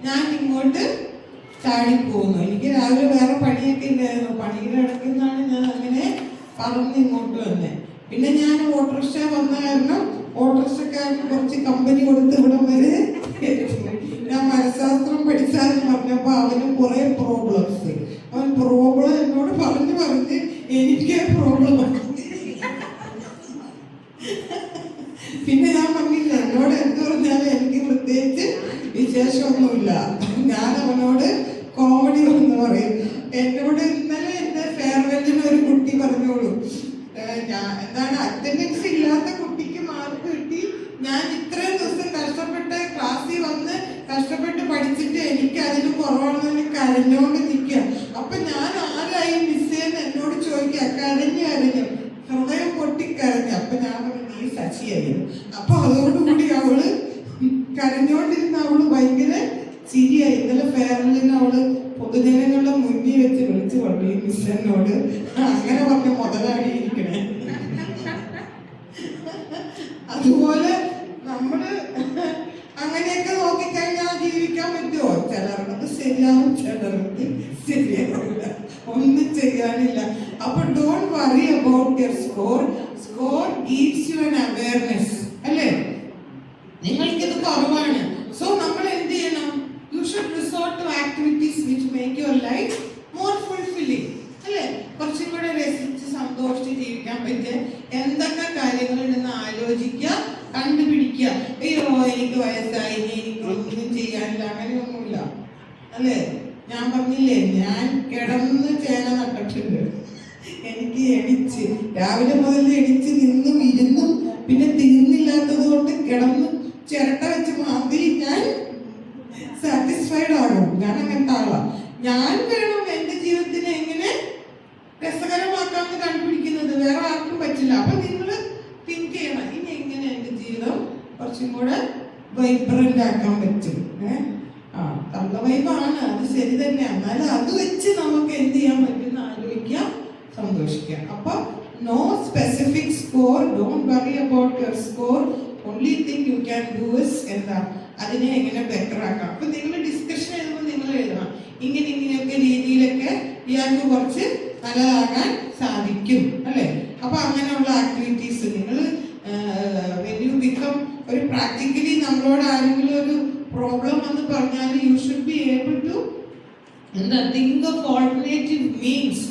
ഞാൻ ഇങ്ങോട്ട് ചാടിപ്പോകുന്നു. എനിക്ക് രാവിലെ വേറെ പണിയൊക്കെ ഉണ്ടായിരുന്നു. പണിയുടെ ഇടയ്ക്കുന്നാണ് ഞാൻ അങ്ങനെ പറഞ്ഞ് ഇങ്ങോട്ട് വന്നേ. പിന്നെ ഞാൻ ഓട്ടോറിക്ഷ വന്ന കാരണം ഓട്ടോറിക്ഷക്കാരന് കുറച്ച് കമ്പനി കൊടുത്ത് ഇവിടം വരെ ഞാൻ മനഃശാസ്ത്രം പഠിച്ചാന്ന് പറഞ്ഞപ്പോ അവന് കുറെ പ്രോബ്ലംസ്. അവൻ പ്രോബ്ലം എന്നോട് പറഞ്ഞ് എനിക്ക് പ്രോബ്ലം. പിന്നെ ഞാൻ പറഞ്ഞില്ല, എന്നോട് എന്ത് പറഞ്ഞാലും എനിക്ക് പ്രത്യേകിച്ച് വിശേഷമൊന്നുമില്ല. ഞാൻ അവനോട് എന്നോട് ഇന്നലെ എന്റെ ഫെയർവെല്ലിന് ഒരു കുട്ടി പറഞ്ഞോളൂ, ഞാൻ എന്താണ് അറ്റൻഡൻസ് ഇല്ലാത്ത കുട്ടിക്ക് മാർക്ക് കിട്ടി, ഞാൻ ഇത്രയും ദിവസം കഷ്ടപ്പെട്ട് ക്ലാസ്സിൽ വന്ന് കഷ്ടപ്പെട്ട് പഠിച്ചിട്ട് എനിക്ക് അതിന് കുറവാണെന്ന് കരഞ്ഞോണ്ട് നിൽക്കുക. അപ്പൊ ഞാൻ ആരായി മിസ്സേന്ന് എന്നോട് ചോദിക്കുക, കരഞ്ഞു ഹൃദയം പൊട്ടിക്കരഞ്ഞു. അപ്പൊ ഞാൻ പറഞ്ഞു നീ ശശിയായിരുന്നു. അപ്പൊ അതോടുകൂടി അവള് കരഞ്ഞോണ്ടിരുന്ന അവള് ഭയങ്കര ചിരിയായി. ഇന്നലെ ഫെയർവെല്ലിന് അവള് പൊതുജനങ്ങളുടെ മുന്നിൽ വെച്ച് വിളിച്ചു പറഞ്ഞു ഈ മിസ്സെന്നോട് അങ്ങനെ പറഞ്ഞ മുതലാളിയിരിക്കണേ. അതുപോലെ നമ്മള് അങ്ങനെയൊക്കെ നോക്കിക്കഴിഞ്ഞാൽ ജീവിക്കാൻ പറ്റുമോ? ചിലർക്ക് ശരിയാവും, ചിലർക്ക് ശരിയാവില്ല, ഒന്നും ചെയ്യാനില്ല. അപ്പൊ don't worry about your score. Score gives you an awareness, അല്ലേ? നിങ്ങൾക്കിത് കുറവാണ്, സോ നമ്മൾ എന്ത് ചെയ്യണം? You should resort to activities which make your life more fulfilling, അല്ലേ? കുറച്ചും കൂടെ രസിച്ച് സന്തോഷിച്ച് ജീവിക്കാൻ പറ്റിയ എന്തൊക്കെ കാര്യങ്ങളുണ്ടെന്ന് ആലോചിക്കുക, കണ്ടുപിടിക്കുക. അയ്യോ എനിക്ക് വയസ്സായി, എനിക്ക് ഒന്നും ചെയ്യാനില്ല, അങ്ങനെയൊന്നുമില്ല, അല്ലേ? ഞാൻ പറഞ്ഞില്ലേ, ഞാൻ കിടന്ന് ചേന നട്ടിട്ടുണ്ട്. എനിക്ക് എണിച്ച് രാവിലെ മുതൽ എണിച്ച് നിന്നും ഇരുന്നും പിന്നെ തീർന്നില്ലാത്തത് കൊണ്ട് കിടന്ന് ചിരട്ട വെച്ച് മാന്തി ഞാൻ സാറ്റിസ്ഫൈഡ് ആകും. ഞാൻ അങ്ങനത്തെ ആളാണ്. ഞാൻ വേണം എൻ്റെ ജീവിതത്തിനെ എങ്ങനെ രസകരമാക്കാമെന്ന് കണ്ടുപിടിക്കുന്നത്, വേറെ ആർക്കും പറ്റില്ല. അപ്പൊ നിങ്ങൾ തിങ്ക് ചെയ്യണം, ഇനി എങ്ങനെ എൻ്റെ ജീവിതം കുറച്ചും കൂടെ വൈബ്രന്റ് ആക്കാൻ പറ്റും. തള്ള വൈബാണ്, അത് ശരി തന്നെ. എന്നാലും അത് വെച്ച് നമുക്ക് എന്ത് ചെയ്യാൻ പറ്റുന്ന ആലോചിക്കാം, സന്തോഷിക്കാം. അപ്പൊ no specific score, don't worry about your score. Only thing you can do is എന്താ, അതിനെ എങ്ങനെ ബെറ്റർ ആക്കാം. അപ്പൊ നിങ്ങൾ ഡിസ്കഷൻ എഴുതുമ്പോൾ നിങ്ങൾ എഴുതണം, ഇങ്ങനെയൊക്കെ രീതിയിലൊക്കെ ഇയാൾക്ക് കുറച്ച് നല്ലതാകാൻ സാധിക്കും, അല്ലേ? അപ്പൊ അങ്ങനെയുള്ള ആക്ടിവിറ്റീസ് നിങ്ങൾ വെൻ യു ബിക്കം ഒരു പ്രാക്ടിക്കലി നമ്മളോട് ആരെങ്കിലും ഒരു പ്രോബ്ലം എന്ന് പറഞ്ഞാൽ you should be able to എന്താ തിങ്ക് ഓഫ് ഓൾട്ടർനേറ്റീവ് മീൻസ്.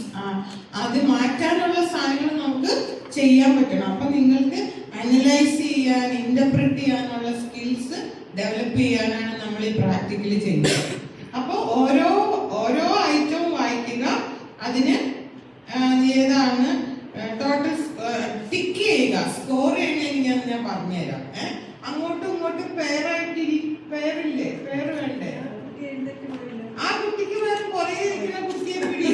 അത് മാറ്റാനുള്ള സാധനങ്ങൾ നമുക്ക് ചെയ്യാൻ പറ്റണം. അപ്പൊ നിങ്ങൾക്ക് അനലൈസ് ചെയ്യാൻ, ഇന്റർപ്രറ്റ് ചെയ്യാനുള്ള സ്കിൽസ് ഡെവലപ്പ് ചെയ്യാനാണ് നമ്മൾ ഈ പ്രാക്ടിക്കലി ചെയ്യുന്നത്. അപ്പോൾ ഓരോ ഐറ്റവും വായിക്കുക, അതിന് ഏതാണ് ടോട്ടൽ ടിക്ക് ചെയ്യുക, സ്കോർ ചെയ്യണമെങ്കിൽ ഞാൻ പറഞ്ഞുതരാം. അങ്ങോട്ടും ഇങ്ങോട്ടും പേരായിട്ട് പേരില്ലേ, പേര് വേണ്ടേ? ആ കുട്ടിക്ക് വേറെ പുറകെ ഇരിക്കുന്ന കുട്ടിയെ പിടി,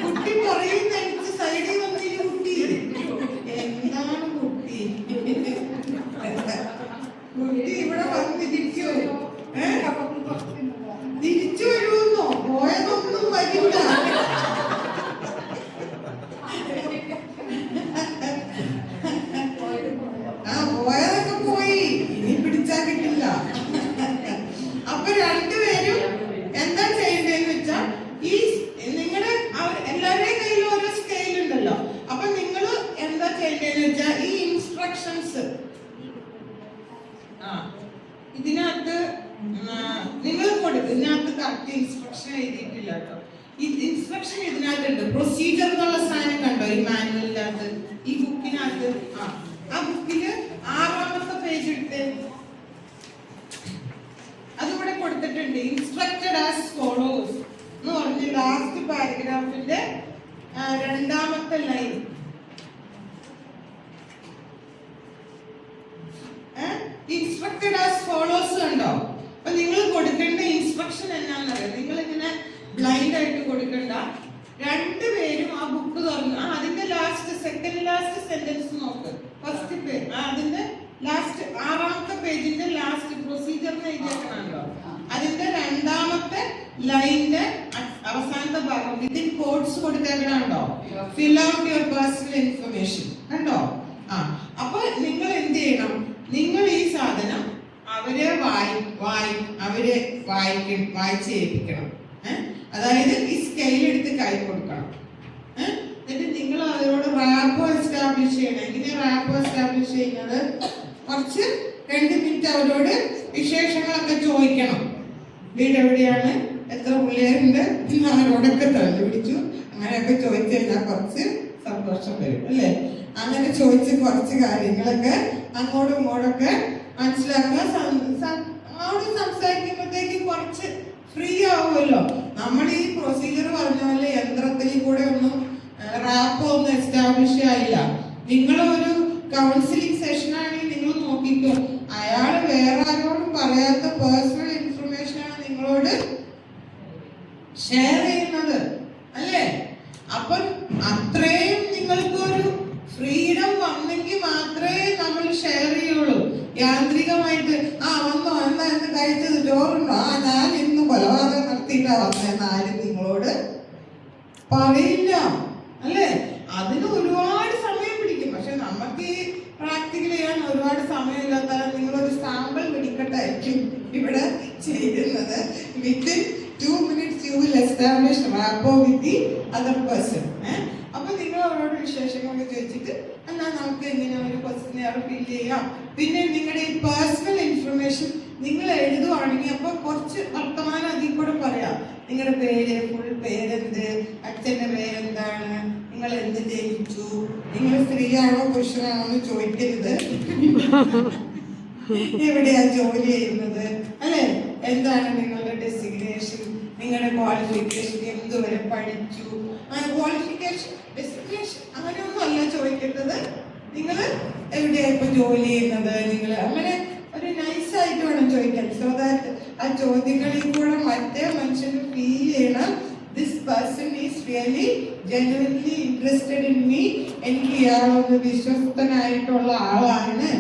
കുട്ടി പുറകെ തനിച്ച് സൈഡിൽ വന്നില്ല കുട്ടി. എന്താണ് കുട്ടി? കുട്ടി ഇവിടെ വന്നിരിക്കോ? തിരിച്ചു വരുമെന്നോ? പോയതൊന്നും വരില്ല. പോയതൊക്കെ പോയി, ഇനി പിടിച്ചാൽ കിട്ടില്ല. അപ്പൊ രണ്ടുപേരും എന്താ ചെയ്യേണ്ടതെന്ന് വെച്ചാൽ, ഈ നിങ്ങളുടെ എല്ലാവരുടെയും കയ്യിൽ ഓരോ സ്കെയിൽ ഉണ്ടല്ലോ. അപ്പൊ നിങ്ങൾ എന്താ ചെയ്യേണ്ടതെന്ന് വെച്ചാൽ, ഈ ഇൻസ്ട്രക്ഷൻസ് ഇതിനകത്ത് നിങ്ങൾ കൊടുക്കും. ഇതിനകത്ത് കറക്റ്റ് ഇൻസ്ട്രക്ഷൻ എഴുതിയിട്ടില്ല കേട്ടോ. ഈ ഇൻസ്ട്രക്ഷൻ ഇതിനകത്തുണ്ട്. പ്രൊസീജിയർ എന്നുള്ള സാധനം കണ്ടോ ഈ മാനുവലിനകത്ത്, ഈ ബുക്കിനകത്ത്? ആ ബുക്കില് 6ാമത്തെ പേജ് എടുത്ത് അതിവിടെ കൊടുത്തിട്ടുണ്ട്. ഇൻസ്ട്രക്റ്റഡ് ആസ് ഫോളോസ് എന്ന് പറഞ്ഞ് ലാസ്റ്റ് പാരഗ്രാഫിന്റെ 2ാമത്തെ ലൈൻ. ഇൻസ്ട്രക്റ്റഡ് ആസ് ഫോളോസ് കണ്ടോ? അപ്പൊ നിങ്ങൾ കൊടുക്കേണ്ട ഇൻസ്ട്രക്ഷൻ എന്നാന്നറിയാം. നിങ്ങൾ ഇങ്ങനെ ബ്ലൈൻഡ് ആയിട്ട് കൊടുക്കണ്ട. രണ്ടുപേരും ആ ബുക്ക് തുറന്ന് അതിന്റെ ലാസ്റ്റ് സെക്കൻഡ് ലാസ്റ്റ് സെന്റൻസ് നോക്ക്. ഫസ്റ്റ് പേജ് അതിന്റെ ലാസ്റ്റ് 6ാമത്തെ പേജിന്റെ ലാസ്റ്റ് പ്രൊസീജിയറിന് എഴുതിയേക്കണല്ലോ. അതിന്റെ 2ാമത്തെ ലൈനിന്റെ അവസാനത്തെ ഭാഗം വിത്തിൻ കോഡ്സ് കൊടുത്തേക്കണോ? Fill out your personal information കണ്ടോ? അപ്പൊ നിങ്ങൾ എന്ത് ചെയ്യണം? നിങ്ങൾ ഈ സാധനം അവരെ വായിച്ച് ഏൽപ്പിക്കണം. അതായത് ഈ സ്കെയിൽ എടുത്ത് കൈ കൊടുക്കണം. എന്നിട്ട് നിങ്ങൾ അവരോട് റാപ്പോ എസ്റ്റാബ്ലിഷ് ചെയ്യണം. എങ്ങനെ റാപ്പോ എസ്റ്റാബ്ലിഷ് ചെയ്യുന്നത്? കുറച്ച് 2 മിനിറ്റ് അവരോട് വിശേഷങ്ങളൊക്കെ ചോദിക്കണം. വീട് എവിടെയാണ്, എത്ര പിള്ളേരുണ്ട്, അവരോടൊക്കെ തല്ലുപിടിച്ചു, അങ്ങനെയൊക്കെ ചോദിച്ചു കഴിഞ്ഞാൽ കുറച്ച് സന്തോഷം വരും, അല്ലേ? അങ്ങനെ ചോദിച്ച് കുറച്ച് കാര്യങ്ങളൊക്കെ അങ്ങോട്ടും ഇങ്ങോട്ടൊക്കെ മനസ്സിലാക്കുക. അങ്ങോട്ട് സംസാരിക്കുമ്പോഴത്തേക്ക് കുറച്ച് ഫ്രീ ആവുമല്ലോ. നമ്മൾ ഈ പ്രൊസീജിയർ പറഞ്ഞ പോലെ നിങ്ങളൊരു കൗൺസിലിംഗ് സെഷൻ ആണെങ്കിൽ നിങ്ങൾ നോക്കിക്കോ, അയാൾ വേറെ ആരോടും പറയാത്ത പേഴ്സണൽ ഇൻഫർമേഷൻ ആണ് നിങ്ങളോട് ഷെയർ ചെയ്യുന്നത് അല്ലേ? അപ്പം അത്രയും നിങ്ങൾക്കൊരു ഫ്രീഡം വന്നെങ്കിൽ മാത്രമേ നമ്മൾ ഷെയർ ചെയ്യുള്ളൂ. യാന്ത്രികമായിട്ട് വന്നോ എന്താ ഇന്ന് കഴിച്ചത്, ചോറുണ്ടോ, ഞാൻ ഇന്ന് കൊലപാതകം നടത്തിയിട്ടാ വന്നതെന്ന് ആരും നിങ്ങളോട് പറയില്ല അല്ലേ? അതിന് ഒരുപാട് സമയം പിടിക്കും. പക്ഷെ നമുക്ക് ഈ പ്രാക്ടിക്കൽ ചെയ്യാൻ ഒരുപാട് സമയമില്ലാത്ത നിങ്ങളൊരു സാമ്പിൾ പിടിക്കട്ടായിരിക്കും ഇവിടെ ചെയ്യുന്നത്. Within 2 minutes you will establish rapport with the other person. അപ്പൊ നിങ്ങൾ അവരോട് വിശേഷങ്ങളൊക്കെ ചോദിച്ചിട്ട് എന്നാൽ നമുക്ക് ഇങ്ങനെ ഒരു ക്വസ്റ്റ്യൻ ഫിൽ ചെയ്യാം. പിന്നെ നിങ്ങളുടെ ഈ പേഴ്സണൽ ഇൻഫർമേഷൻ നിങ്ങൾ എഴുതുവാണെങ്കിൽ അപ്പൊ കുറച്ച് വർത്തമാനം അതിൽ കൂടെ പറയാം. നിങ്ങളുടെ പേര്, ഫുൾ പേരെന്ത്, അച്ഛൻ്റെ പേരെന്താണ്, നിങ്ങൾ എന്ത് ജയിച്ചു, നിങ്ങൾ സ്ത്രീയാണോ പുരുഷനാണോ എന്ന് ചോദിക്കരുത്, എവിടെയാ ജോലി ചെയ്യുന്നത് അല്ലെ, എന്താണ് നിങ്ങളുടെ ഡെസിഗ്നേഷൻ, നിങ്ങളുടെ ക്വാളിഫിക്കേഷൻ, എന്തുവരെ പഠിച്ചു, ക്വാളിഫിക്കേഷൻ ഡെസിഗ്നേഷൻ അങ്ങനെയൊന്നും അല്ല ചോദിക്കേണ്ടത്. നിങ്ങൾ എവിടെയാ ഇപ്പൊ ജോലി ചെയ്യുന്നത്, നിങ്ങൾ അങ്ങനെ ഒരു നൈസായിട്ട് വേണം ചോദിക്കാൻ. സോ ദാറ്റ് ആ ചോദ്യങ്ങളിൽ കൂടെ മറ്റേ മനുഷ്യന് ഫീൽ ചെയ്യണം this person is really genuinely interested in me, എനിക്ക് ഇയാളൊന്ന് വിശ്വസ്തനായിട്ടുള്ള ആളാണ്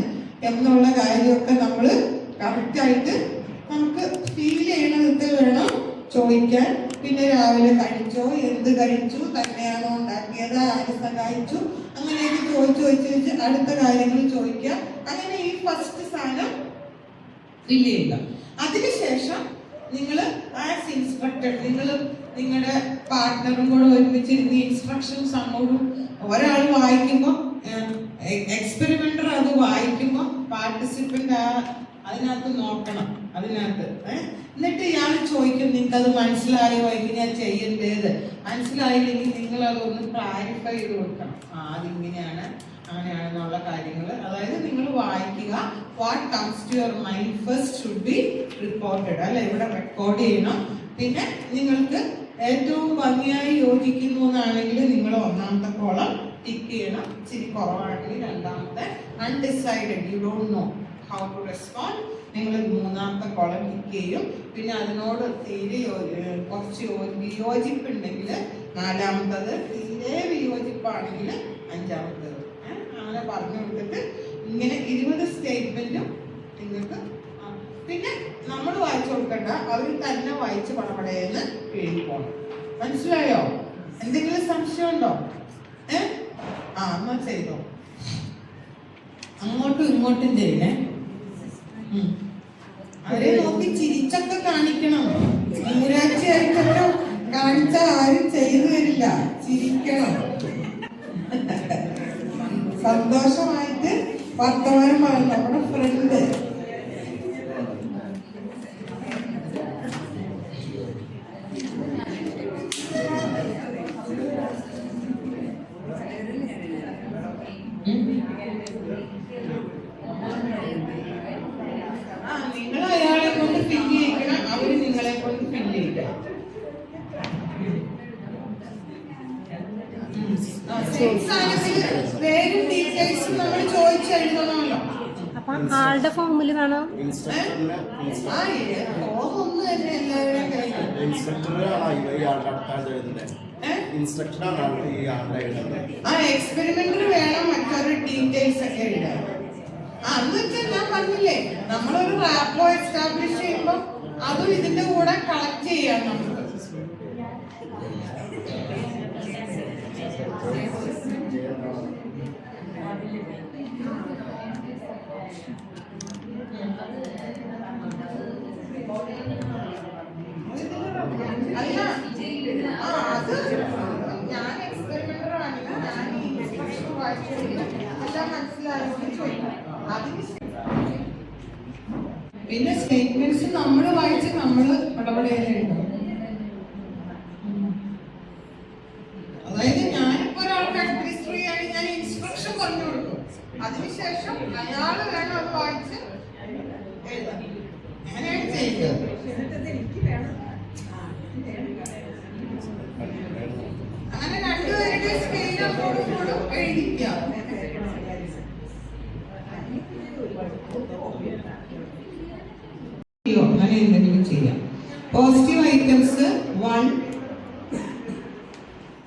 എന്നുള്ള കാര്യമൊക്കെ നമ്മൾ കറക്റ്റായിട്ട് നമുക്ക് ഫീൽ ചെയ്യണത് വേണം ചോദിക്കാൻ. പിന്നെ രാവിലെ കഴിച്ചോ, എന്ത് കഴിച്ചു, തന്നെയാണോ ഉണ്ടാക്കിയത്, ആര് സഹായിച്ചു, അങ്ങനെയൊക്കെ ചോദിച്ച് അടുത്ത കാര്യങ്ങൾ ചോദിക്കുക. അങ്ങനെ ഈ ഫസ്റ്റ് സാധനം ഫിൽ ചെയ്യുക. അതിനുശേഷം നിങ്ങൾ ആസ് ഇൻസ്ട്രക്ടർ, നിങ്ങൾ നിങ്ങളുടെ പാർട്ട്ണറും കൂടെ ഒരുമിച്ചിരുന്ന് ഇൻസ്ട്രക്ഷൻസ് അങ്ങോട്ടും ഒരാൾ വായിക്കുമ്പോൾ എക്സ്പെരിമെന്റർ അത് വായിക്കുമ്പോൾ പാർട്ടിസിപ്പന്റ് അതിനകത്ത് നോക്കണം. അതിനകത്ത് എന്നിട്ട് ഇയാൾ ചോദിക്കും നിങ്ങൾക്ക് അത് മനസ്സിലായോ, എങ്ങനെയാണ് ചെയ്യേണ്ടത്, മനസ്സിലായില്ലെങ്കിൽ നിങ്ങൾ അതൊന്ന് ക്ലാരിഫൈ ചെയ്ത് കൊടുക്കണം. അതിങ്ങനെയാണ് അങ്ങനെയാണെന്നുള്ള കാര്യങ്ങൾ. അതായത് നിങ്ങൾ വായിക്കുക, what comes to your mind first should be reported അല്ലെ, ഇവിടെ റെക്കോർഡ് ചെയ്യണം. പിന്നെ നിങ്ങൾക്ക് ഏറ്റവും ഭംഗിയായി യോജിക്കുന്നു എന്നാണെങ്കിൽ നിങ്ങൾ ഒന്നാമത്തെ കോളം ടിക്ക് ചെയ്യണം, ഇച്ചിരി കുറവാണെങ്കിൽ രണ്ടാമത്തെ undecided, you don't know how to respond, നിങ്ങൾ മൂന്നാമത്തെ കോളം ടിക്ക് ചെയ്യും. പിന്നെ അതിനോട് തീരെ കുറച്ച് വിയോജിപ്പുണ്ടെങ്കിൽ നാലാമത്തത്, തീരെ വിയോജിപ്പാണെങ്കിൽ അഞ്ചാമത്തത്. അങ്ങനെ പറഞ്ഞു കൊടുത്തിട്ട് ഇങ്ങനെ 20 സ്റ്റേറ്റ്മെന്റും നിങ്ങൾക്ക് പിന്നെ നമ്മൾ വായിച്ചു കൊടുക്കണ്ട, അവർ തന്നെ വായിച്ച് പടപടയെന്ന് എഴുതി പോകണം. മനസ്സിലായോ? എന്തെങ്കിലും സംശയമുണ്ടോ? എന്നാ ചെയ്തോ, അങ്ങോട്ടും ഇങ്ങോട്ടും ചെയ്യണേ. അവരെ നോക്കി ചിരിച്ചൊക്കെ കാണിക്കണം. ഊരാഴ്ചയായിട്ടൊക്കെ കാണിച്ചാൽ ആരും ചെയ്തു തരില്ല. ചിരിക്കണം, സന്തോഷമായിട്ട് വർത്തമാനം പറയണം. നമ്മുടെ ഫ്രണ്ട് നിങ്ങൾ അയാളെ കൊണ്ട് ഫില്ല് ചെയ്യിക്കണം, അവര് നിങ്ങളെ കൊണ്ട് ഫില്ല് ചെയ്യിക്കണം. വേഗം ഡീറ്റെയിൽസ് നമ്മൾ ചോദിച്ചെഴുതണമല്ലോ. അപ്പൊ ആളുടെ ഫോമിൽ കാണാം. ഫോമൊന്നും തന്നെ എല്ലാവരും എക്സ്പെരിമെന്റർ വേണം, മറ്റൊരു ഡീറ്റെയിൽസ് ഒക്കെ എഴുതാൻ. അന്നൊക്കെ ഞാൻ പറഞ്ഞില്ലേ, നമ്മളൊരു റാപ്പോ എസ്റ്റാബ്ലിഷ് ചെയ്യുമ്പോൾ അതും ഇതിന്റെ കൂടെ കളക്ട് ചെയ്യാം നമുക്ക്. അല്ല അത് ഞാൻ എക്സ്പെരിമെന്റർ ആണെങ്കിൽ ഞാൻ ഈ ഇൻസ്ട്രക്ഷൻ വായിച്ചു എല്ലാം മനസ്സിലായെന്ന് ചോദിക്കാം. പിന്നെ സ്റ്റേറ്റ്മെന്റ്സ് നമ്മൾ വായിച്ച് നമ്മൾ ഇടപെടേണ്ടതുണ്ട്. അതായത് ഞാനിപ്പോ ഒരാൾക്ക് അഡ്മിനിസ്റ്റർ ചെയ്യുകയാണെങ്കിൽ ഞാൻ ഇൻസ്ട്രക്ഷൻ പറഞ്ഞു കൊടുക്കും, അതിനുശേഷം അയാൾ വേണം അത് വായിച്ച് എഴുതാൻ. അങ്ങനെയാണ് ചെയ്യുന്നത്. അങ്ങനെ രണ്ടുപേരുടെ സ്പീഡ് അങ്ങോട്ടും എഴുതിക്കാം. Positive items 1.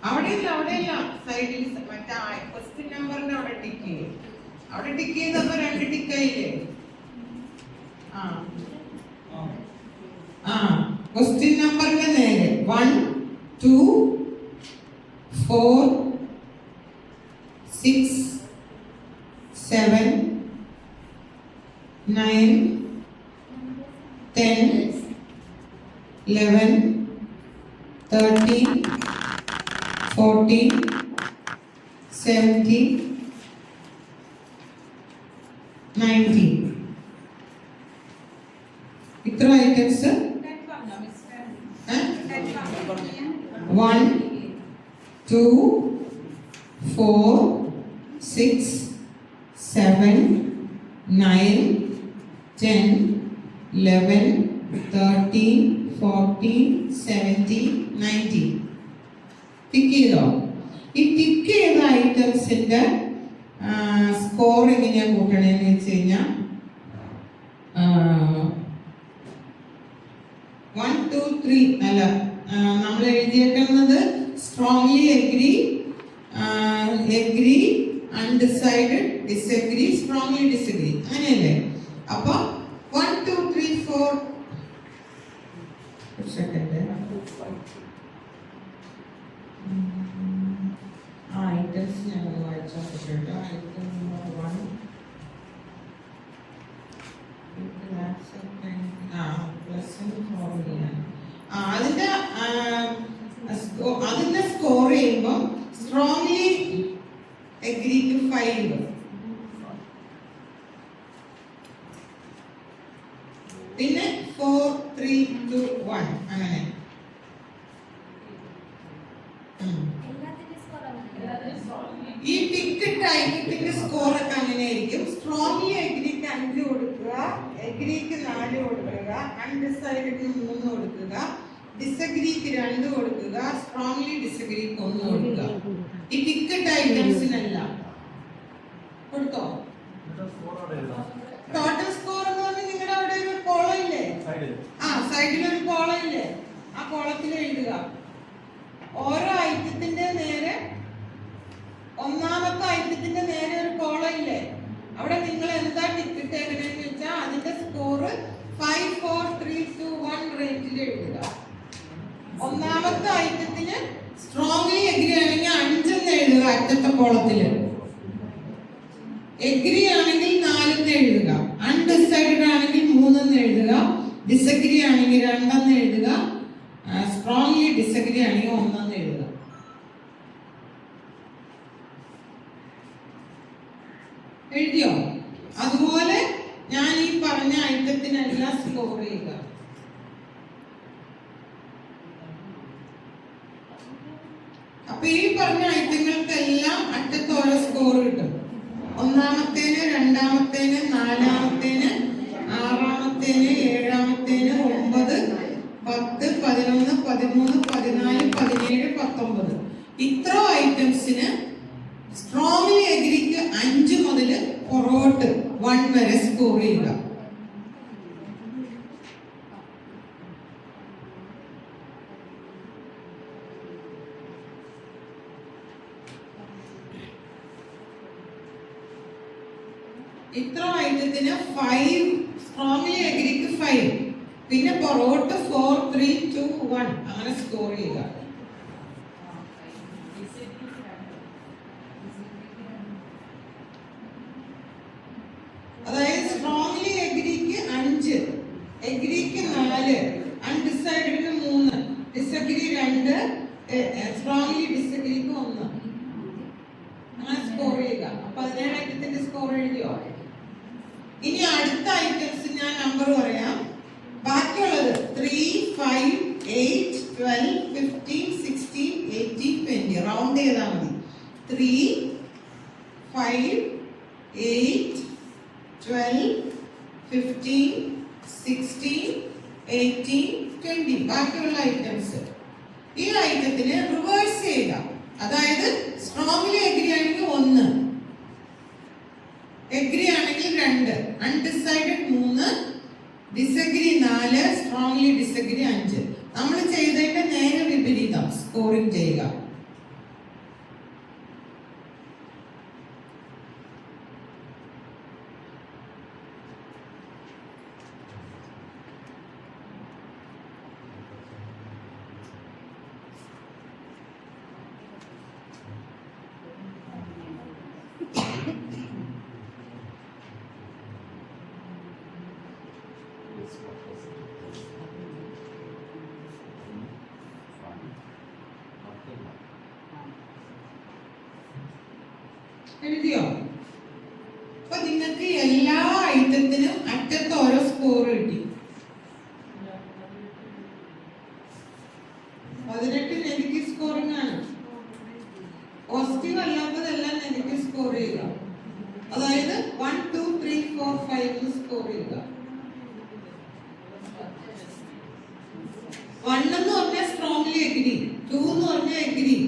അവിടെയില്ല സൈഡിൽ മറ്റേ ക്വസ്റ്റ്യൻ നമ്പറിന്റെ അവിടെ ടിക്ക് ചെയ്യും. അവിടെ ടിക്ക് ചെയ്തപ്പോ 2 ടിക്കായില്ലേ? ക്വസ്റ്റ്യൻ നമ്പറിന്റെ നേരെ 1, 2, 4, 6, 7, 9, 10, 11, 13, 14, 17, 19. ഇത്ര ഐറ്റംസ് 1, 2, 4, 6, 7, 9, 10, 11, 13, 14, 17, 19. ടിക്ക് ചെയ്തോ? ഈ ടിക്ക് ചെയ്ത ഐറ്റംസിന്റെ സ്കോർ എങ്ങനെയാ കൂട്ടണേന്ന് വെച്ച് കഴിഞ്ഞാൽ 1, 2, 3 അല്ല, നമ്മൾ എഴുതിയേക്കുന്നത് strongly agree, undecided, disagree, strongly disagree, അങ്ങനെയല്ലേ? അപ്പൊ 1, 2, 3, 4 സെക്കൻഡ് ഐറ്റംസ് ഞങ്ങൾ വായിച്ചാൽ കേട്ടോ. ഐറ്റം 1 അതിന്റെ സ്കോർ ചെയ്യുമ്പോൾ സ്ട്രോങ്ലി എഗ്രിക്ക് 5, പിന്നെ 4, 3, 2, 1 അങ്ങനെ. ഈ ടിക്കറ്റ് ഐറ്റത്തിന്റെ സ്കോർ ഒക്കെ അങ്ങനെയായിരിക്കും. സ്ട്രോങ്ലി എഗ്രിക്ക് 5 കൊടുക്കുക, എഗ്രിക്ക് 4 കൊടുക്കുക, അൺഡിസൈഡഡിന് 3 കൊടുക്കുക, ഡിസഗ്രിക്ക് 2 കൊടുക്കുക, സ്ട്രോങ്ലി ഡിസഗ്രിക്ക് 1 കൊടുക്കുക. ഈ ടിക്കറ്റ് ഐറ്റംസിനെല്ലാം കൊടുത്തോ? ടോട്ടൽ സ്കോർ എന്ന് പറഞ്ഞാൽ നിങ്ങളുടെ അവിടെ ഒരു കോളം ഇല്ലേ? സൈഡിൽ ഒരു കോളം ഇല്ലേ? ആ കോളത്തിൽ എഴുതുക. ഓരോ ഐറ്റത്തിന്റെ നേരെ, ഒന്നാമത്തെ ഐറ്റത്തിന്റെ നേരെ ഒരു കോളം ഇല്ലേ? അവിടെ നിങ്ങൾ എന്താ ടിക്കറ്റ് എഴുതണമെന്ന് വെച്ചാൽ അതിന്റെ സ്കോർ 5, 4, 3, 2, 1 റേഞ്ചിൽ എഴുതുക. ഒന്നാമത്തെ ഐറ്റത്തിന് സ്ട്രോങ്ലി എഗ്രി ആണെങ്കിൽ 5 എന്ന് എഴുതുക അറ്റത്തെ കോളത്തില്. എഗ്രി ആണെങ്കിൽ 4 എന്ന് എഴുതുക. അൺഡിസൈഡഡ് ആണെങ്കിൽ 3 എന്ന് എഴുതുക. ഡിസഗ്രി ആണെങ്കിൽ 2 എന്ന് എഴുതുക. സ്ട്രോങ്ലി ഡിസഗ്രി ആണെങ്കിൽ 1 എന്ന് എഴുതുക. എഴുതിയോ? അതുപോലെ ഞാൻ ഈ പറഞ്ഞ ഐറ്റത്തിനെല്ലാം സ്കോർ ചെയ്യുക. അപ്പൊ ഈ പറഞ്ഞ ഐറ്റങ്ങൾക്കെല്ലാം അറ്റത്ത് ഓരോ സ്കോർ കിട്ടും. ഒന്നാമത്തേന്, രണ്ടാമത്തേന്, നാലാമത്തേന്, ആറാമത്തേന്, ഏഴാമത്തേന്, 9, 10, 11, 13, 14, 17, 19. ഇത്ര ഐറ്റംസിന് സ്ട്രോങ്ലി എഗ്രിക്ക് 5 മുതൽ പുറകോട്ട് 1 വരെ സ്കോർ ചെയ്യുക. ഇത്ര ഐറ്റത്തിന് 5, സ്ട്രോങ്ലി എഗ്രിക്ക് 5, പിന്നെ പുറകോട്ട് 4, 3, 2, 1 അങ്ങനെ സ്കോർ ചെയ്യുക. അതായത് സ്ട്രോങ്ലി എഗ്രിക്ക് 5, എഗ്രിക്ക് 4, അൺഡിസൈഡഡിന് 3, ഡിസഗ്രി 2, സ്ട്രോങ്ലി ഡിസഗ്രിക്ക് 1 അങ്ങനെ സ്കോർ ചെയ്യുക. 17 ഐറ്റത്തിന്റെ സ്കോർ എഴുതിയോ? ഇനി അടുത്ത ഐറ്റംസ് ഞാൻ നമ്പർ പറയാം. ബാക്കിയുള്ളത് 3, 5, 8, 12, 15, 16, 18, 20 റൗണ്ട് ചെയ്താൽ മതി. 3, 5, 8, 12, 15, 16, 18, 20 ബാക്കിയുള്ള ഐറ്റംസ്. ഈ ഐറ്റത്തിന് റിവേഴ്സ് ചെയ്യുക. അതായത് സ്ട്രോങ്ലി എഗ്രി ആണെങ്കിൽ 1, എഗ്രി ആണെങ്കിൽ 2, അൺഡിസൈഡഡ് 3, ഡിസഗ്രി 4, സ്ട്രോങ്ലി ഡിസഗ്രി 5. നമ്മൾ ചെയ്തതിന്റെ നേരെ വിപരീതം സ്കോറിംഗ് ചെയ്യുക. എഴുതിയോ? അപ്പൊ നിങ്ങൾക്ക് എല്ലാ ഐറ്റത്തിനും അറ്റത്ത് ഓരോ സ്കോർ കിട്ടി. 18 നെഗറ്റീവ് സ്കോറിംഗ് ആണ്. പോസിറ്റീവ് അല്ലാത്തതെല്ലാം നെഗറ്റീവ് സ്കോർ ചെയ്യുക. അതായത് 1, 2, 3, 4, 5 സ്കോർ ചെയ്യുക. 1 എന്ന് പറഞ്ഞാൽ സ്ട്രോങ്ലി എഗ്രി, 2 എന്ന് പറഞ്ഞാൽ എഗ്രി.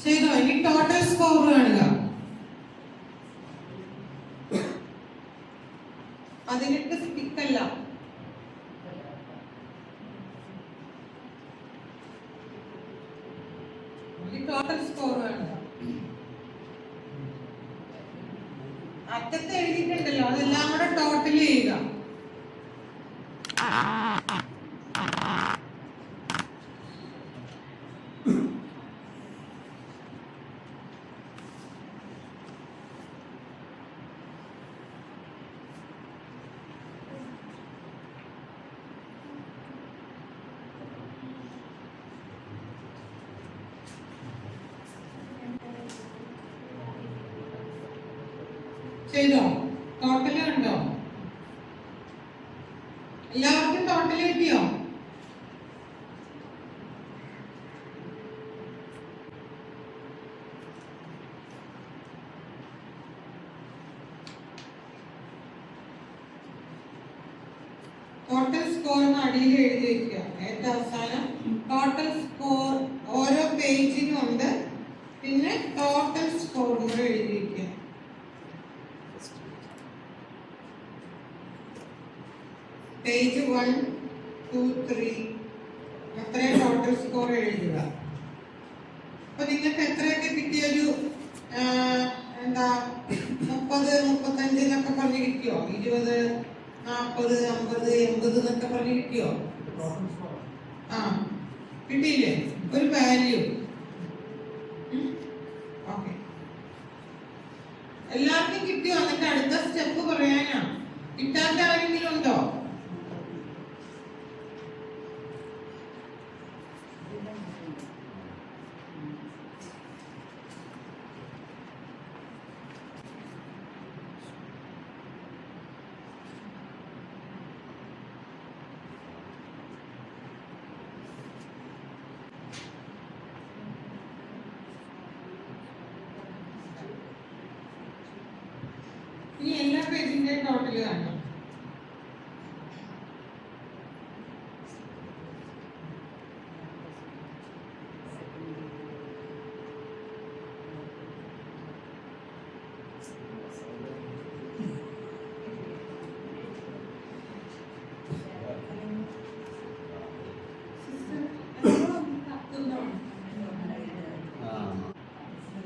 ചെയ്തോ? ഇനി ടോട്ടൽ സ്കോർ കാണുക. 18 സ്റ്റിക്കല്ല. ടോട്ടൽ സ്കോർ കാണുക. അറ്റത്ത് എഴുതിയിട്ടുണ്ടല്ലോ, അതെല്ലാം കൂടെ ടോട്ടൽ ചെയ്യുക. ചെയ്തോ? ടോട്ടൽ കണ്ടോ? എല്ലാവർക്കും ടോട്ടൽ കിട്ടിയോ? ടോട്ടൽ സ്കോർ അടിയിൽ എഴുതി വെക്കുക. ഏറ്റവും അവസാനം ടോട്ടൽ സ്കോർ ഓരോ പേജിനും ഉണ്ട്. പിന്നെ ടോട്ടൽ സ്കോർ കൂടെ എഴുതി വെക്കുക. പേജ് 1, 2, 3 അത്രയും ടോട്ടൽ സ്കോർ എഴുതുക. അപ്പൊ നിങ്ങൾക്ക് എത്രയൊക്കെ കിട്ടിയൊരു എന്താ 30, 35 എന്നൊക്കെ പറഞ്ഞ് കിട്ടിയോ? 20, 40, 50, 80 എന്നൊക്കെ പറഞ്ഞ് കിട്ടിയോ? ആ, കിട്ടിയില്ലേ? ഒരു വാല്യൂ. ഓക്കെ, എല്ലാവർക്കും കിട്ടിയോ? എന്നിട്ട് അടുത്ത സ്റ്റെപ്പ് പറയാനാ. കിട്ടാത്ത ആരെങ്കിലും ഉണ്ടോ? ഇനി എല്ലാ പേജിന്റെ ടോട്ടൽ കാണണം.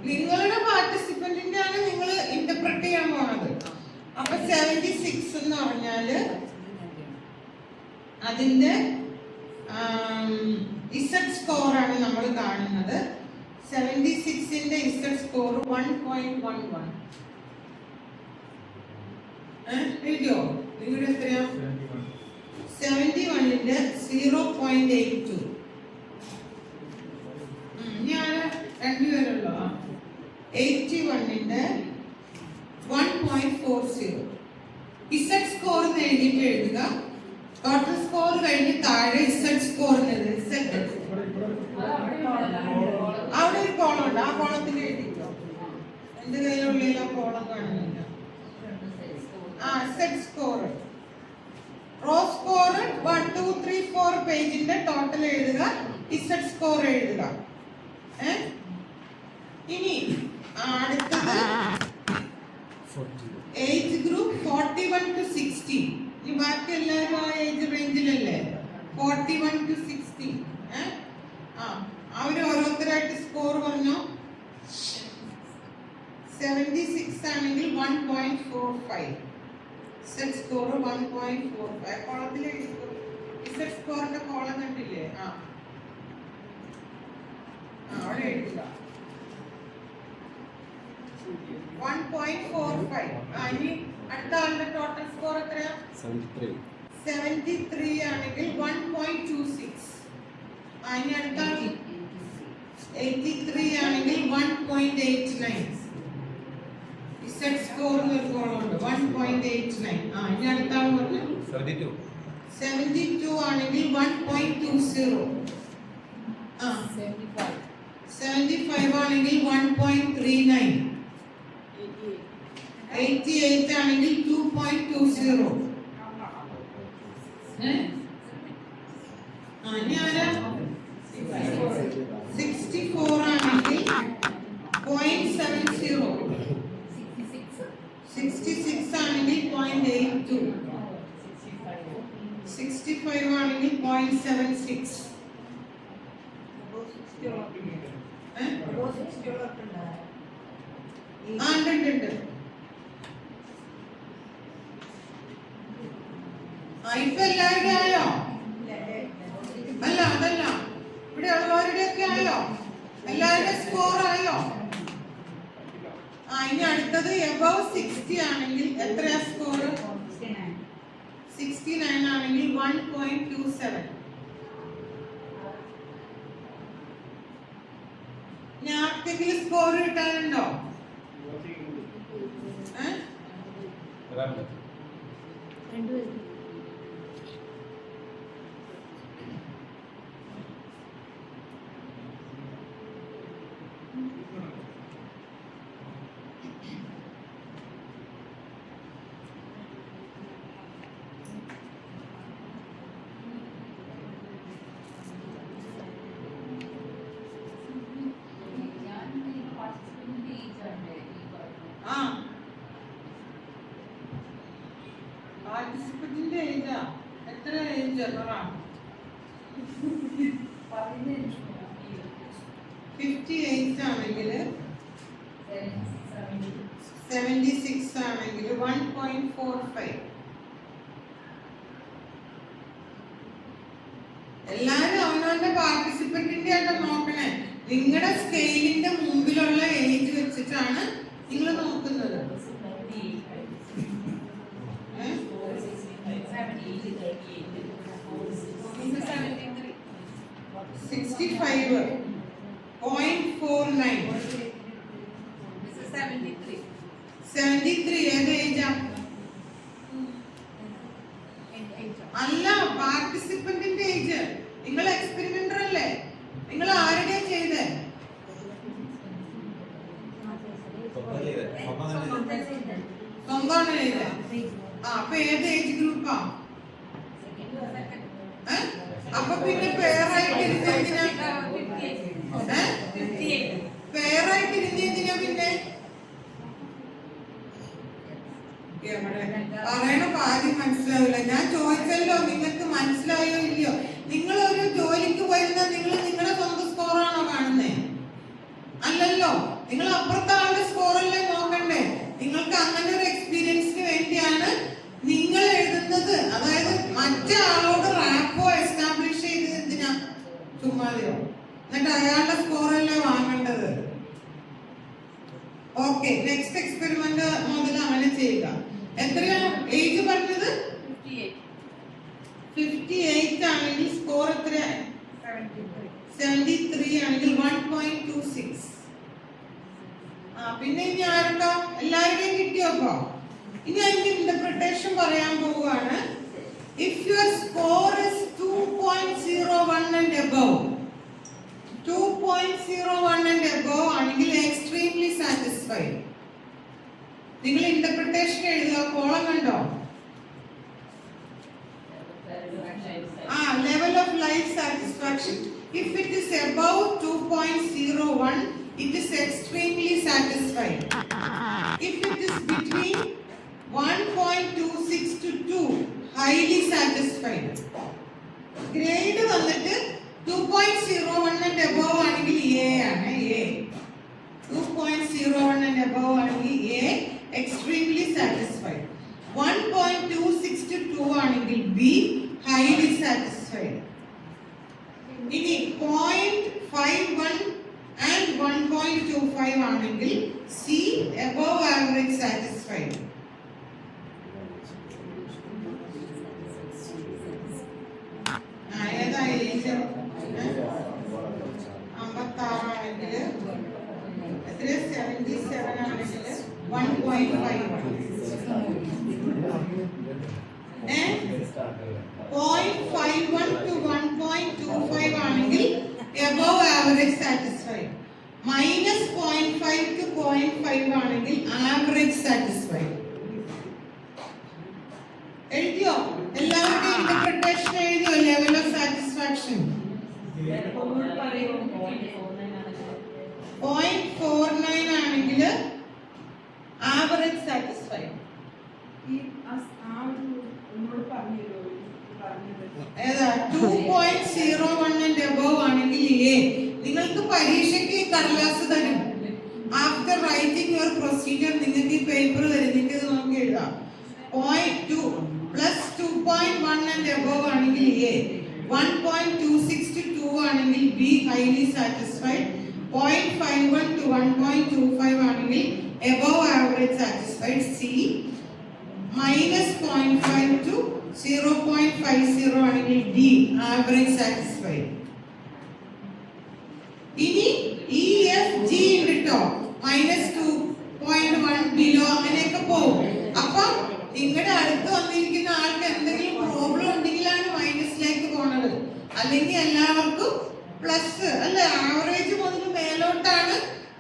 നിങ്ങളുടെ പാർട്ടിസിപ്പന്റിന്റെ ആണ് നിങ്ങൾ ഇന്റർപ്രറ്റ് ചെയ്യാൻ പോണത്. അപ്പൊ 76 എന്ന് പറഞ്ഞാല് അതിന്റെ ഇസഡ് സ്കോർ ആണ് നമ്മൾ കാണുന്നത്. 76ന്റെ ഇസഡ് സ്കോർ 1.11. എഴുതിയോ? നിങ്ങളുടെ എത്രയാ? 71ന്റെ 0.82. ഞാൻ രണ്ടുപേരുള്ളോ? 81ന്റെ 1.40. ടോട്ടൽ സ്കോർ കഴിഞ്ഞ് താഴെ ഇസഡ് സ്കോറിന് അവിടെ ഒരു കോളം ഉണ്ട്. ആ കോളത്തിൽ എഴുതിക്കോ. എന്റെ കയ്യിലുള്ള ആ കോളം കാണുന്നില്ല. ആ ഇസഡ് സ്കോർ, റോ സ്കോർ 1 2 3 4 പേജിന്റെ ടോട്ടൽ എഴുതുക, ഇസഡ് സ്കോർ എഴുതുക. ഇനി അടുത്തത് ഏജ് ഗ്രൂപ്പ് 41 to 60. ഈ ബാക്കി എല്ലാവരും ആ ഏജ് റേഞ്ചിലല്ലേ, 41 to 60. അവര് ഓരോരുത്തരായിട്ട് സ്കോർ പറഞ്ഞോ. 76 ആണെങ്കിൽ 1.45, സെറ്റ് സ്കോർ 1.45. കോളത്തിൽ സെറ്റ് സ്കോറിന്റെ കോളം കണ്ടില്ലേ? അവിടെ എഴുതുക 1.45. ഇനി അടുത്ത ആളുടെ ടോട്ടൽ സ്കോർ എത്രയാ? 73 ആണെങ്കിൽ 1.26. ഇനി അടുത്ത 83 ആണെങ്കിൽ 1.89. സെറ്റ് സ്കോർ ഒരു കോളമുണ്ട് 1.89. ഇനി അടുത്ത ആൾ പറഞ്ഞു 72 ആണെങ്കിൽ 1.20. 75 ആണെങ്കിൽ 1.39. 88 ആണെങ്കിൽ 2.20. ഇനി ആരാ? 64 ആണെങ്കിൽ 0.70. 66 ആണെങ്കിൽ 0.82. 65 ആണെങ്കിൽ 0.76. ഉണ്ട്. ഇപ്പൊ എല്ലാവരുടെ ആയോ? അല്ല, അതല്ല, ഇവിടെ ഉള്ളവരുടെ ഒക്കെ ആയോ? എല്ലാവരുടെ സ്കോർ ആയോ? ഇനി അടുത്തത് എബവ് 60 ആണെങ്കിൽ എത്രയാ സ്കോർ? 69 ആണെങ്കിൽ 1.27. ഞാൻ ആർക്കെങ്കിലും സ്കോർ കിട്ടാനുണ്ടോ? പാർട്ടിസിപ്പന്റിന്റെ ഏജാ എത്ര? ഏജ് 58 ആണെങ്കിൽ 76 ആണെങ്കിൽ 1.45. എല്ലാരും അവനവന്റെ പാർട്ടിസിപ്പന്റിന്റെ ആയിട്ട് നോക്കണേ. നിങ്ങളുടെ സ്കെയിലിന്റെ മുമ്പിലുള്ള ഏജ് വെച്ചിട്ടാണ് നിങ്ങൾ നോക്കുന്നത്. 65.49. 73 ഏത് ഏജാ? അല്ല, പാർട്ടിസിപ്പന്റിന്റെ ഏജ്. നിങ്ങൾ എക്സ്പെരിമെന്റർ അല്ലേ? നിങ്ങൾ ആരുടെ ചെയ്തേ? സ്വന്തമാണ് ചെയ്തേ. അപ്പൊ ഏത് ഏജ് ഗ്രൂപ്പാ? അപ്പൊ പിന്നെ പേറായിട്ട് ഇരുന്നെന്തിനാ? പേറായിട്ട് ഇരുന്നെന്തിനാ പിന്നെ? പറയണ കാര്യം മനസ്സിലാവില്ല. ഞാൻ ചോദിച്ചല്ലോ, നിങ്ങൾക്ക് മനസ്സിലായോ ഇല്ലയോ? നിങ്ങൾ ഒരു ജോലിക്ക് പോയിരുന്ന നിങ്ങൾ നിങ്ങളുടെ സ്വന്തം സ്കോറാണോ കാണുന്നേ? അല്ലല്ലോ, നിങ്ങൾ അപ്പുറത്തെ ആളുടെ സ്കോറല്ലേ നോക്കണ്ടേ? നിങ്ങൾക്ക് അങ്ങനെ ഒരു എക്സ്പീരിയൻസിന് വേണ്ടിയാണ് നിങ്ങൾ എഴുതുന്നത്. അതായത് മറ്റേ ആളോട് റാപ്പോ എസ്റ്റാബ്ലിഷ് ചെയ്തത് എന്തിനാ? ചുമ്മാതെയോ? എന്നിട്ട് അയാളുടെ സ്കോറല്ലേ വാങ്ങേണ്ടത്. ഓക്കെ, നെക്സ്റ്റ് എക്സ്പെരിമെന്റ് മുതൽ അങ്ങനെ ചെയ്യുക. എത്രയാ ഏജ് പറഞ്ഞത്? 58 ആണെങ്കിൽ സ്കോർ എത്രയാ? 73 ആണെങ്കിൽ 1.26. പിന്നെ ഇനി ആർക്കാ? എല്ലാവരുടെയും കിട്ടിയോപ്പോ? ഇനി അതിന്റെ ഇന്റർപ്രിട്ടേഷൻ പറയാൻ പോവുകയാണ്. If your score is 2.01 and above, 2.01 and above ആണെങ്കിൽ extremely satisfied. നിങ്ങൾ ഇന്റർപ്രിട്ടേഷൻ എഴുതുക, കോളം കണ്ടോ? Level of life satisfaction. If it is above 2.01, it is extremely satisfied. If it is between 1.26 to 2, highly satisfied. Grade വന്നിട്ട് 2.01 and above ആണെങ്കിൽ A ആണ്. A 2.01 and above ആണെങ്കിൽ A, extremely satisfied. 1.26 to 2 ആണെങ്കിൽ B, highly satisfied. ഇനി 0.51 and 1.25 ആണെങ്കിൽ C, above average satisfied. ഏതായാലും 56 ആണെങ്കിൽ എത്ര 77 ആണെങ്കിൽ 1.51. 0.51 to 1.25 ആണെങ്കിൽ above average satisfied. Minus 0.5 to 0.5 ആണെങ്കിൽ average satisfied. എഴുതിയോ? എല്ലാവരുടെയും ഇന്റർപ്രിട്ടേഷൻ എഴുതിയോ? ലെവൽ ഓഫ് സാറ്റിസ്ഫാക്ഷൻ 0.49 ആണെങ്കിൽ ആവറേജ് സാറ്റിസ്ഫൈഡ്. ഏതാ 2.01 and above ആണെങ്കിൽ A. നിങ്ങൾക്ക് പരീക്ഷയ്ക്ക് കടലാസ് തരും. ആഫ്റ്റർ റൈറ്റിംഗ് യുവർ പ്രൊസീജിയർ നിങ്ങൾക്ക് ഈ പേപ്പർ തരും. നിങ്ങൾക്ക് ഇത് നോക്കി എഴുതാം. 0.2 plus 2.1 and above ആണെങ്കിൽ A. 1.26 to 2 ആണെങ്കിൽ B, highly satisfied. 0.51 to 1.25 ആണെങ്കിൽ above average satisfied. C. minus 0.5 to 0.50 ആണെങ്കിൽ D, average satisfied. ഇനി E, F, G ഉണ്ട് ട്ടോ. -2.1 below അങ്ങനെയൊക്കെ പോകും. അപ്പം നിങ്ങളുടെ അടുത്ത് വന്നിരിക്കുന്ന ആൾക്ക് എന്തെങ്കിലും പ്രോബ്ലം ഉണ്ടെങ്കിലാണ് മൈനസിലേക്ക് പോണത്. അല്ലെങ്കിൽ എല്ലാവർക്കും പ്ലസ് അല്ലെ? ആവറേജ് മുതൽ മേലോട്ടാണ്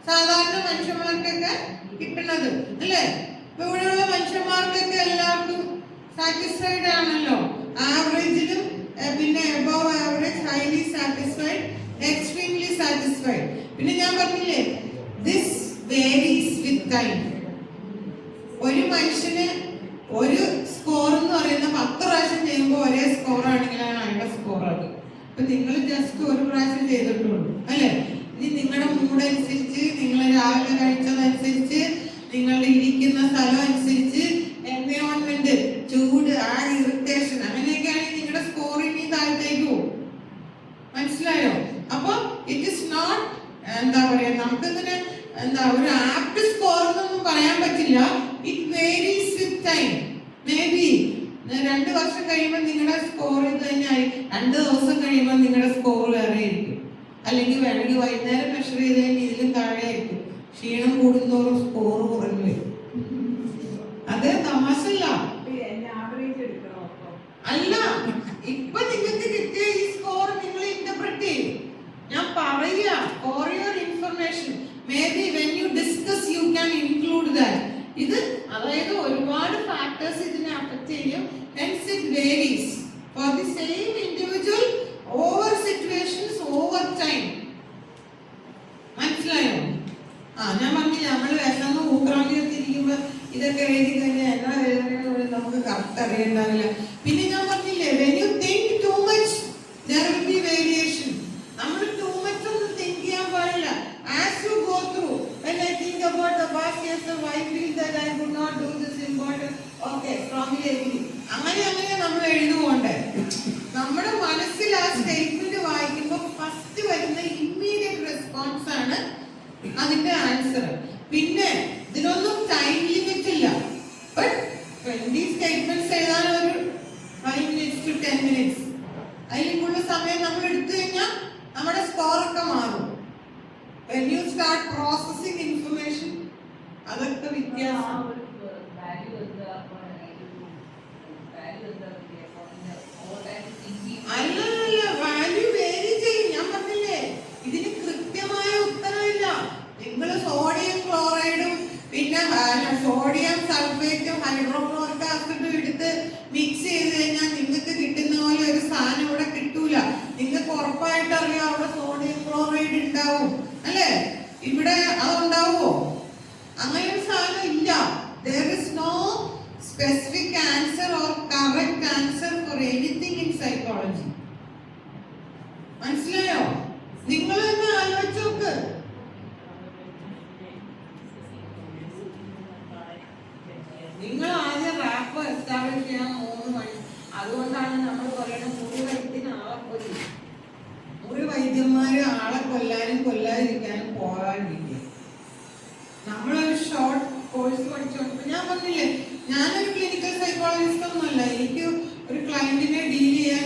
സാധാരണ മനുഷ്യന്മാർക്കൊക്കെ കിട്ടുന്നത് അല്ലേ? ഇവിടെയുള്ള മനുഷ്യന്മാർക്കൊക്കെ എല്ലാവർക്കും സാറ്റിസ്ഫൈഡ് ആണല്ലോ. ആവറേജിലും പിന്നെ above average, highly satisfied, extremely satisfied. പിന്നെ ഞാൻ പറഞ്ഞില്ലേ, ദിസ് വേരീസ് വിത്ത് ടൈം. ഒരു മനുഷ്യന് ഒരു സ്കോർ എന്ന് പറയുന്ന 10 പ്രാവശ്യം ചെയ്യുമ്പോൾ ഒരേ സ്കോർ ആണെങ്കിലാണ് അയാളുടെ സ്കോർ. അത് ഇപ്പൊ നിങ്ങൾ ജസ്റ്റ് ഒരു പ്രാവശ്യം ചെയ്തിട്ടുള്ളൂ അല്ലേ? ഇനി നിങ്ങളുടെ മൂഡ് അനുസരിച്ച്, നിങ്ങൾ രാവിലെ കഴിച്ചതനുസരിച്ച്, നിങ്ങളുടെ ഇരിക്കുന്ന സ്ഥലം അനുസരിച്ച്, എൻവയോൺമെന്റ്, ചൂട്, ആ ഇറിറ്റേഷൻ, അങ്ങനെയൊക്കെയാണെങ്കിൽ നിങ്ങളുടെ സ്കോർ ഇനി താഴത്തേക്ക് പോകും. മനസ്സിലായോ? അപ്പൊ ഇറ്റ് ഇസ് നോട്ട് എന്താ പറയാ, നമുക്കിങ്ങനെ ഒരു ആപ്റ്റ് സ്കോർ എന്നൊന്നും പറയാൻ പറ്റില്ല. It varies with time. May be 2 വർഷം കഴിയുമ്പോൾ നിങ്ങളുടെ സ്കോർ ഇത് തന്നെയായി, 2 ദിവസം കഴിയുമ്പോൾ നിങ്ങളുടെ സ്കോർ വേറെ ആയിരിക്കും. അല്ലെങ്കിൽ വേണമെങ്കിൽ വൈകുന്നേരം മെഷർ ചെയ്ത് കഴിഞ്ഞാൽ ഇതിലും താഴെ ആയിരിക്കും. ക്ഷീണം കൂടുന്നതോറും സ്കോർ കുറഞ്ഞു വരും. അത് തമാശല്ല. അല്ല, ഇപ്പൊ നിങ്ങൾക്ക് കിട്ടിയ ഈ സ്കോർ നിങ്ങൾ ഇന്റർപ്രറ്റ് ചെയ്യും. ഞാൻ പറയുക for your information. May be when you discuss you can include that. ഇത് അതായത് ഒരുപാട് ഫാക്ടേഴ്സ് ഇതിനെ അഫക്ട് ചെയ്യും. Hence it varies for the same individual over situations over time. മനസ്സിലായോ? ഞാൻ പറഞ്ഞില്ല, നമ്മൾ വിഷമ ഊക്രാന്തിയൊക്കെ ഇരിക്കുമ്പോ ഇതൊക്കെ എഴുതി കഴിഞ്ഞാൽ എന്നാ എഴുതണമെന്ന് നമുക്ക് കറക്റ്റ് അറിയണ്ടാവില്ല. പിന്നെ ഞാൻ പറഞ്ഞില്ലേ, when you think too much there will be variation. നമ്മൾ too much ഒന്നും think ചെയ്യാൻ പാടില്ല. As you go through, when I think about the past years, I feel that I could not do this important. Okay, strongly agree. അങ്ങനെ നമ്മൾ എഴുതുകൊണ്ടേ നമ്മുടെ മനസ്സിൽ ആ സ്റ്റേറ്റ്മെന്റ് വായിക്കുമ്പോൾ ഫസ്റ്റ് വരുന്ന ഇമ്മീഡിയറ്റ് റെസ്പോൺസ് ആണ് അതിന്റെ ആൻസർ. പിന്നെ ഇതിനൊന്നും ടൈം ലിമിറ്റ് ഇല്ല. ബട്ട് 20 സ്റ്റേറ്റ്മെന്റ്സ് എഴുതാൻ ഒരു 5 minutes to 10 minutes, അതിൽ കൂടുതൽ സമയം നമ്മൾ എടുത്തു കഴിഞ്ഞാൽ നമ്മുടെ സ്കോറൊക്കെ മാറും. When you start processing information, അതൊക്കെ വ്യത്യാസം. ഉറപ്പായിട്ട് അറിയാം അവിടെ സോഡിയം ക്ലോറൈഡ് ഉണ്ടാവും അല്ലേ? ഇവിടെ അതുണ്ടാവോ? അങ്ങനെ ഒരു സാധനം ഇല്ല. There is no specific answer or correct answer for anything in psychology. മനസ്സിലായോ? നിങ്ങൾ തന്നെ ആലോചിച്ച് നോക്ക്. നിങ്ങൾ ആദ്യം റാപ്പ് എസ്റ്റാബ്ലിഷ് ചെയ്യാൻ 3 മണി. അതുകൊണ്ടാണ് നമ്മൾ പറയുന്നത് മുറി വൈദ്യത്തിന് ആളെ കൊല്ലും. മുറി വൈദ്യന്മാര് ആളെ കൊല്ലാനും കൊല്ലാതിരിക്കാനും പോകാതിരിക്കുക. നമ്മളൊരു ഷോർട്ട് കോഴ്സ് പഠിച്ചോണ്ട് ഞാൻ പറഞ്ഞില്ലേ, ഞാനൊരു ക്ലിനിക്കൽ സൈക്കോളജിസ്റ്റ് ഒന്നുമല്ല. എനിക്ക് ഒരു ക്ലയന്റിനെ ഡീൽ ചെയ്യാൻ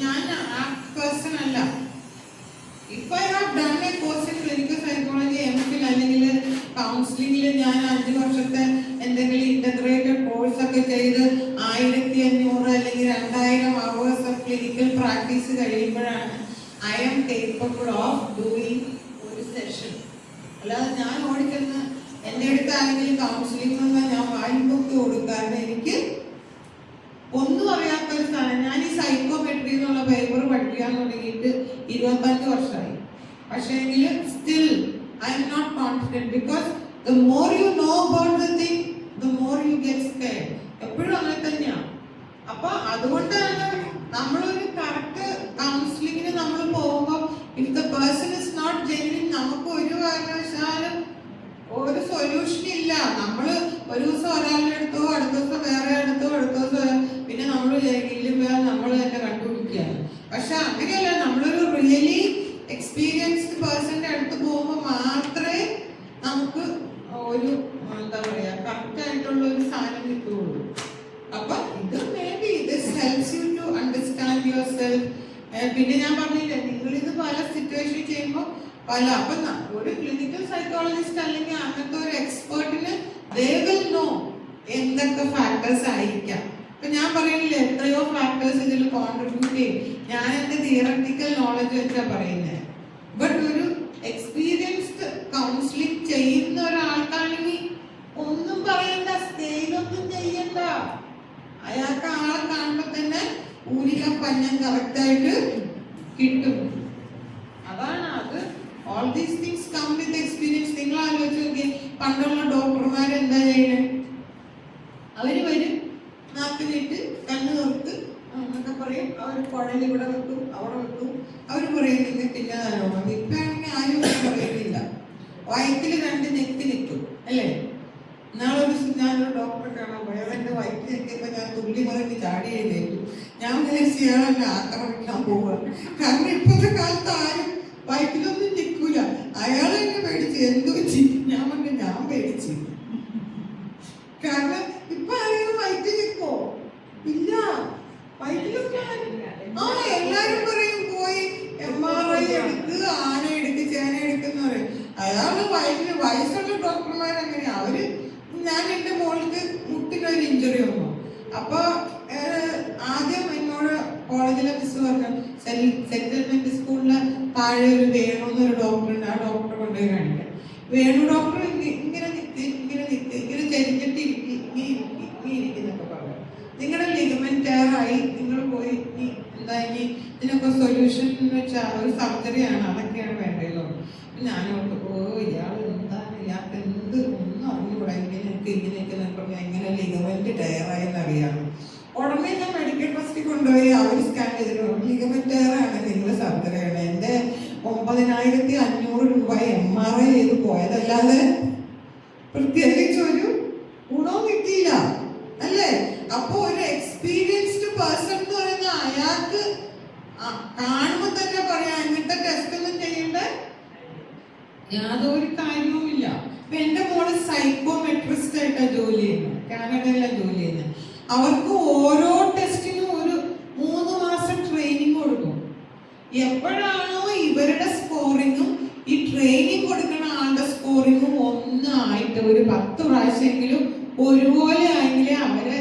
ഞാൻ ആ പേഴ്സൺ അല്ല. ഇപ്പൊ I have done A course in clinical psychology MPhil അല്ലെങ്കിൽ കൗൺസിലിംഗിൽ ഞാൻ 5 വർഷത്തെ എന്തെങ്കിലും ഇന്റഗ്രേറ്റഡ് കോഴ്സ് ഒക്കെ ചെയ്ത് 1500 അല്ലെങ്കിൽ 2000 hours ഓഫ് ക്ലിനിക്കൽ പ്രാക്ടീസ് കഴിയുമ്പോഴാണ് I am capable of doing ഒരു സെഷൻ. അല്ലാതെ ഞാൻ ഓടിച്ചെന്ന് എൻ്റെ അടുത്ത് ആരെങ്കിലും കൗൺസിലിംഗ് ഒന്നും ഞാൻ വായിപ്പൊക്കെ കൊടുക്കാറുണ്ട്. എനിക്ക് ഒന്നും അറിയാത്ത ഒരു സാധനം. ഞാൻ ഈ സൈക്കോമെട്രി എന്നുള്ള പേപ്പർ പഠിക്കാൻ തുടങ്ങിയിട്ട് 25 വർഷമായി. പക്ഷേ എങ്കിൽ still I am not confident because the more you know about the thing the more you get scared. എപ്പോഴും അങ്ങനെ തന്നെയാണ്. അപ്പൊ അതുകൊണ്ടാണ് നമ്മളൊരു കറക്റ്റ് കൗൺസിലിങ്ങിന് നമ്മൾ പോകുമ്പോൾ if the person is not genuine നമുക്ക് ഒരു കാരണവശാലും ഒരു സൊല്യൂഷൻ ഇല്ല. നമ്മൾ ഒരു ദിവസം ഒരാളുടെ അടുത്തോ അടുത്ത ദിവസം വേറെ അടുത്തോ അടുത്ത ദിവസം പിന്നെ നമ്മൾ നമ്മൾ തന്നെ കണ്ടുപിടിക്കുകയാണ്. പക്ഷെ അങ്ങനെയല്ല, നമ്മളൊരു റിയലി എക്സ്പീരിയൻസ്ഡ് പേഴ്സന്റെ അടുത്ത് പോകുമ്പോൾ മാത്രമേ നമുക്ക് ഒരു എന്താ പറയാ കറക്റ്റ് ആയിട്ടുള്ള ഒരു സാധനം കിട്ടുകയുള്ളൂ. അപ്പൊ ഇത് maybe this helps you to understand yourself. പിന്നെ ഞാൻ പറഞ്ഞില്ലേ, നിങ്ങളിത് പല സിറ്റുവേഷൻ ചെയ്യുമ്പോൾ അപ്പൊ ഒരു ക്ലിനിക്കൽ സൈക്കോളജിസ്റ്റ് അല്ലെങ്കിൽ അങ്ങനത്തെ ഒരു എക്സ്പേർട്ടിന് they will know എന്തൊക്കെ ഫാക്ടേഴ്സ് ആയിരിക്കാം. ഇപ്പൊ ഞാൻ പറയുന്നില്ല എത്രയോ ഫാക്ടേഴ്സ് ഇതിൽ കോൺട്രിബ്യൂട്ട് ചെയ്യും. ഞാൻ എന്റെ തിയററ്റിക്കൽ നോളജ് വെച്ചാ പറയുന്നത്. ബട്ട് ഒരു എക്സ്പീരിയൻസ്ഡ് കൗൺസിലിംഗ് ചെയ്യുന്ന ഒരാൾക്കാണെങ്കിൽ ഒന്നും പറയണ്ട, സ്കെയിലൊന്നും ചെയ്യണ്ട. അയാൾക്ക് ആളെ കാണുമ്പോ തന്നെ ഊരിക പഞ്ഞം കറക്റ്റായിട്ട് കിട്ടും. അതാണ് അത്. All these things come with experience. നിങ്ങൾ ആലോചിച്ച് നോക്കി, പണ്ടുള്ള ഡോക്ടർമാർ എന്താ ചെയ്യുന്നത്? അവര് വരും, നാക്കിലിട്ട് കണ്ണ് നോക്ക് എന്നൊക്കെ പറയും. അവർ കുഴൽ ഇവിടെ വെക്കും, അവിടെ വെക്കും. അവർ പറയുന്നത് പിന്നെ നല്ലോണം. ഇപ്പൊ ആണെങ്കിൽ ആരും പറയുന്നില്ല. വയറ്റിൽ 2 നെക്ക് നിൽക്കും അല്ലേ? നാളൊരു ഞാനൊരു ഡോക്ടറെ കാണാൻ പോയി. അവരുടെ വയറ്റിൽ നിൽക്കുമ്പോൾ ഞാൻ തുള്ളി പറഞ്ഞ് ചാടി എഴുന്നേറ്റു. ഞാൻ വിചാരിച്ചു ഇയാളെന്നെ ആക്രമിക്കാൻ പോവുക. കാരണം ഇപ്പോഴത്തെ കാലത്ത് ആരും വയറ്റിലൊന്നും നിൽക്കൂല. അയാൾ എന്നെ പേടിച്ച് എന്ത് വെച്ച് ഞാൻ പറഞ്ഞു ഞാൻ പേടിച്ച്. കാരണം ഇപ്പൊ ആരെങ്കിലും വയറ്റിൽ നിൽക്കോ? ഇല്ല. വയറ്റിലൊക്കെ എല്ലാരും പറയും പോയി MRI എടുക്ക്, ആന എടുക്ക്, ചേന എടുക്കെന്ന് പറയും. അയാള് വയറ്റില് വയസ്സുള്ള ഡോക്ടർമാരങ്ങനെയാ. അവര് ഞാൻ എന്റെ മോൾക്ക് മുട്ടിനൊരു ഇഞ്ചുറി വന്നു. അപ്പൊ ആദ്യം എന്നോട് കോളേജിലെ മിസ് പറഞ്ഞു സെറ്റിൽമെന്റ് സ്കൂളിലെ താഴെ ഒരു വേണു എന്നൊരു ഡോക്ടറുണ്ട്, ആ ഡോക്ടറെ കൊണ്ടുപോയി കാണിക്കാം. വേണു ഡോക്ടർ ഇങ്ങനെ നിൽക്ക്, ഇങ്ങനെ നിൽക്ക്, ഇങ്ങനെ ചെരിഞ്ഞിട്ട് ഇരിക്കുന്നൊക്കെ പറഞ്ഞു. നിങ്ങളുടെ ലിഗമെന്റ് ടയറായി, നിങ്ങൾ പോയി എന്താ ഇനി ഇതിനൊക്കെ സൊല്യൂഷൻ എന്ന് വെച്ചാൽ ഒരു സർജറിയാണ്, അതൊക്കെയാണ് വേണ്ടത്. ഞാനോട് ഇയാൾ എന്താണ്, ഇയാൾക്ക് എന്ത് ഒന്നും അറിഞ്ഞുകൂടാ, ഇങ്ങനെയൊക്കെ പറഞ്ഞാൽ എങ്ങനെ ലിഗമെന്റ് ടയറായെന്ന് അറിയാം. ഉടനെ ഞാൻ മെഡിക്കൽ ട്രസ്റ്റിൽ കൊണ്ടുപോയി അവർ സ്കാൻ ചെയ്തിട്ട് ലിഗമെന്റ് ടയറാണ്, നിങ്ങൾ സർജറിയാണ്. എൻ്റെ 9500 രൂപ MRI ചെയ്ത് പോയതല്ലാതെ പ്രത്യേകിച്ച് ഒരു ഗുണവും കിട്ടിയില്ല അല്ലേ? അപ്പൊ ഒരു എക്സ്പീരിയൻസ്ഡ് പേഴ്സൺ എന്ന് പറയുന്ന അയാൾക്ക് കാണുമ്പോൾ തന്നെ പറയാം ഇങ്ങനത്തെ ടെസ്റ്റ് ഒന്നും ചെയ്യേണ്ട യാതൊരു കാര്യവുമില്ല. ഇപ്പൊ എന്റെ മോള് സൈക്കോമെട്രിസ്റ്റ് ആയിട്ടാണ് ജോലി ചെയ്യുന്നത്, കാനഡയിലാണ് ജോലി ചെയ്യുന്നത്. അവർക്ക് ഓരോ ടെസ്റ്റിനും ഒരു 3 മാസം ട്രെയിനിങ് കൊടുക്കും. എപ്പോഴാണോ ഇവരുടെ സ്കോറിങ്ങും ഈ ട്രെയിനിങ് കൊടുക്കുന്ന ആളുടെ സ്കോറിങ്ങും ഒന്നായിട്ട് ഒരു 10 പ്രാവശ്യമെങ്കിലും ഒരുപോലെ ആയെങ്കിലേ അവരെ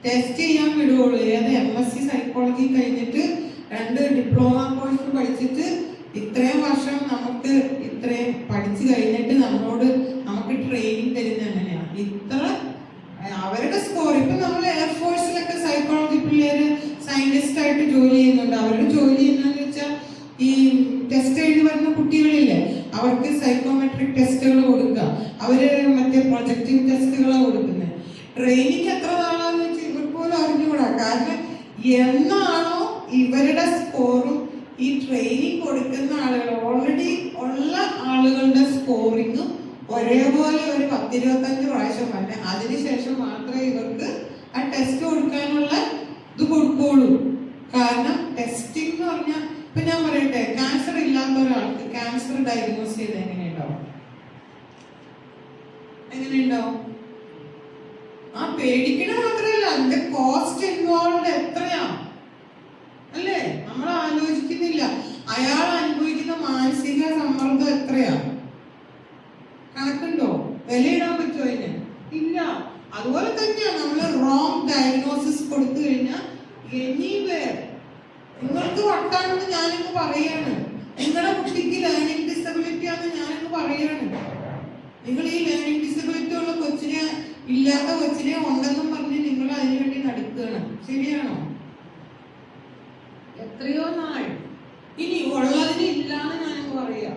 ടെസ്റ്റ് ചെയ്യാൻ വിടുകയുള്ളൂ. ഏത് MSc സൈക്കോളജി കഴിഞ്ഞിട്ട് 2 ഡിപ്ലോമ കോഴ്സ് പഠിച്ചിട്ട് ഇത്രയും വർഷം നമുക്ക് ഇത്രയും പഠിച്ചു കഴിഞ്ഞിട്ട് നമുക്ക് ട്രെയിനിങ് തരുന്ന എങ്ങനെയാണ് ഇത്ര അവരുടെ സ്കോർ. ഇപ്പൊ നമ്മൾ എയർഫോഴ്സിലൊക്കെ സൈക്കോളജി പിള്ളേര് സയന്റിസ്റ്റ് ആയിട്ട് ജോലി ചെയ്യുന്നുണ്ട്. അവരുടെ ജോലി എന്താണെന്ന് വെച്ചാൽ ഈ ടെസ്റ്റ് എഴുതി വരുന്ന കുട്ടികളില്ലേ, അവർക്ക് സൈക്കോമെട്രിക് ടെസ്റ്റുകൾ കൊടുക്കുക, അവര് മറ്റേ പ്രൊജക്റ്റീവ് ടെസ്റ്റുകളാണ് കൊടുക്കുന്നത്. ട്രെയിനിങ് എത്ര നാളാന്ന് വെച്ചാൽ ഇവർ പോലും അറിഞ്ഞുകൂടാ. കാരണം എന്നാണോ ഇവരുടെ സ്കോറും ഈ ട്രെയിനിങ് കൊടുക്കുന്ന ആളുകൾ ഓൾറെഡി ഉള്ള ആളുകളുടെ സ്കോറിങ്ങും ഒരേപോലെ ഒരു 10-25 പ്രാവശ്യം വന്നെ, അതിനുശേഷം മാത്രമേ ഇവർക്ക് ആ ടെസ്റ്റ് കൊടുക്കാനുള്ള ഇത് കൊടുക്കുള്ളൂ. കാരണം ടെസ്റ്റിംഗ് എന്ന് പറഞ്ഞാൽ ഇപ്പൊ ഞാൻ പറയട്ടെ, ക്യാൻസർ ഇല്ലാത്ത ഒരാൾക്ക് ക്യാൻസർ ഡയഗ്നോസ് ചെയ്ത് എങ്ങനെയുണ്ടാവും? ആ പേടിക്കണ മാത്രമല്ല, അതിന്റെ കോസ്റ്റ് ഇൻവോൾവ് എത്രയാ അല്ലേ, നമ്മൾ ആലോചിക്കുന്നില്ല. അയാൾ അനുഭവിക്കുന്ന മാനസിക സമ്മർദ്ദം എത്രയാ, കണക്കുണ്ടോ? വിലയിടാൻ പറ്റുമോ അതിന്? ഇല്ല. അതുപോലെ തന്നെയാണ് നമ്മൾ റോങ് ഡയഗ്നോസിസ് കൊടുത്തു കഴിഞ്ഞാൽ എനിവേർ നിങ്ങൾക്ക് വട്ടാണെന്ന് ഞാനിങ്ങ് പറയാണ്, നിങ്ങളുടെ കുട്ടിക്ക് ലേണിംഗ് ഡിസബിലിറ്റി ആണെന്ന് ഞാനിങ്ങ് പറയാണ്. നിങ്ങൾ ഈ ലേണിംഗ് ഡിസബിലിറ്റി ഉള്ള കൊച്ചിനെ ഇല്ലാത്ത കൊച്ചിനെ ഉണ്ടെന്നും പറഞ്ഞ് നിങ്ങൾ അതിനുവേണ്ടി നടക്കുകയാണ്. ശരിയാണോ? എത്രയോ നാൾ ഇനി ഉള്ളതിന് ഇല്ലാന്ന് ഞാനിങ്ങ് പറയാ.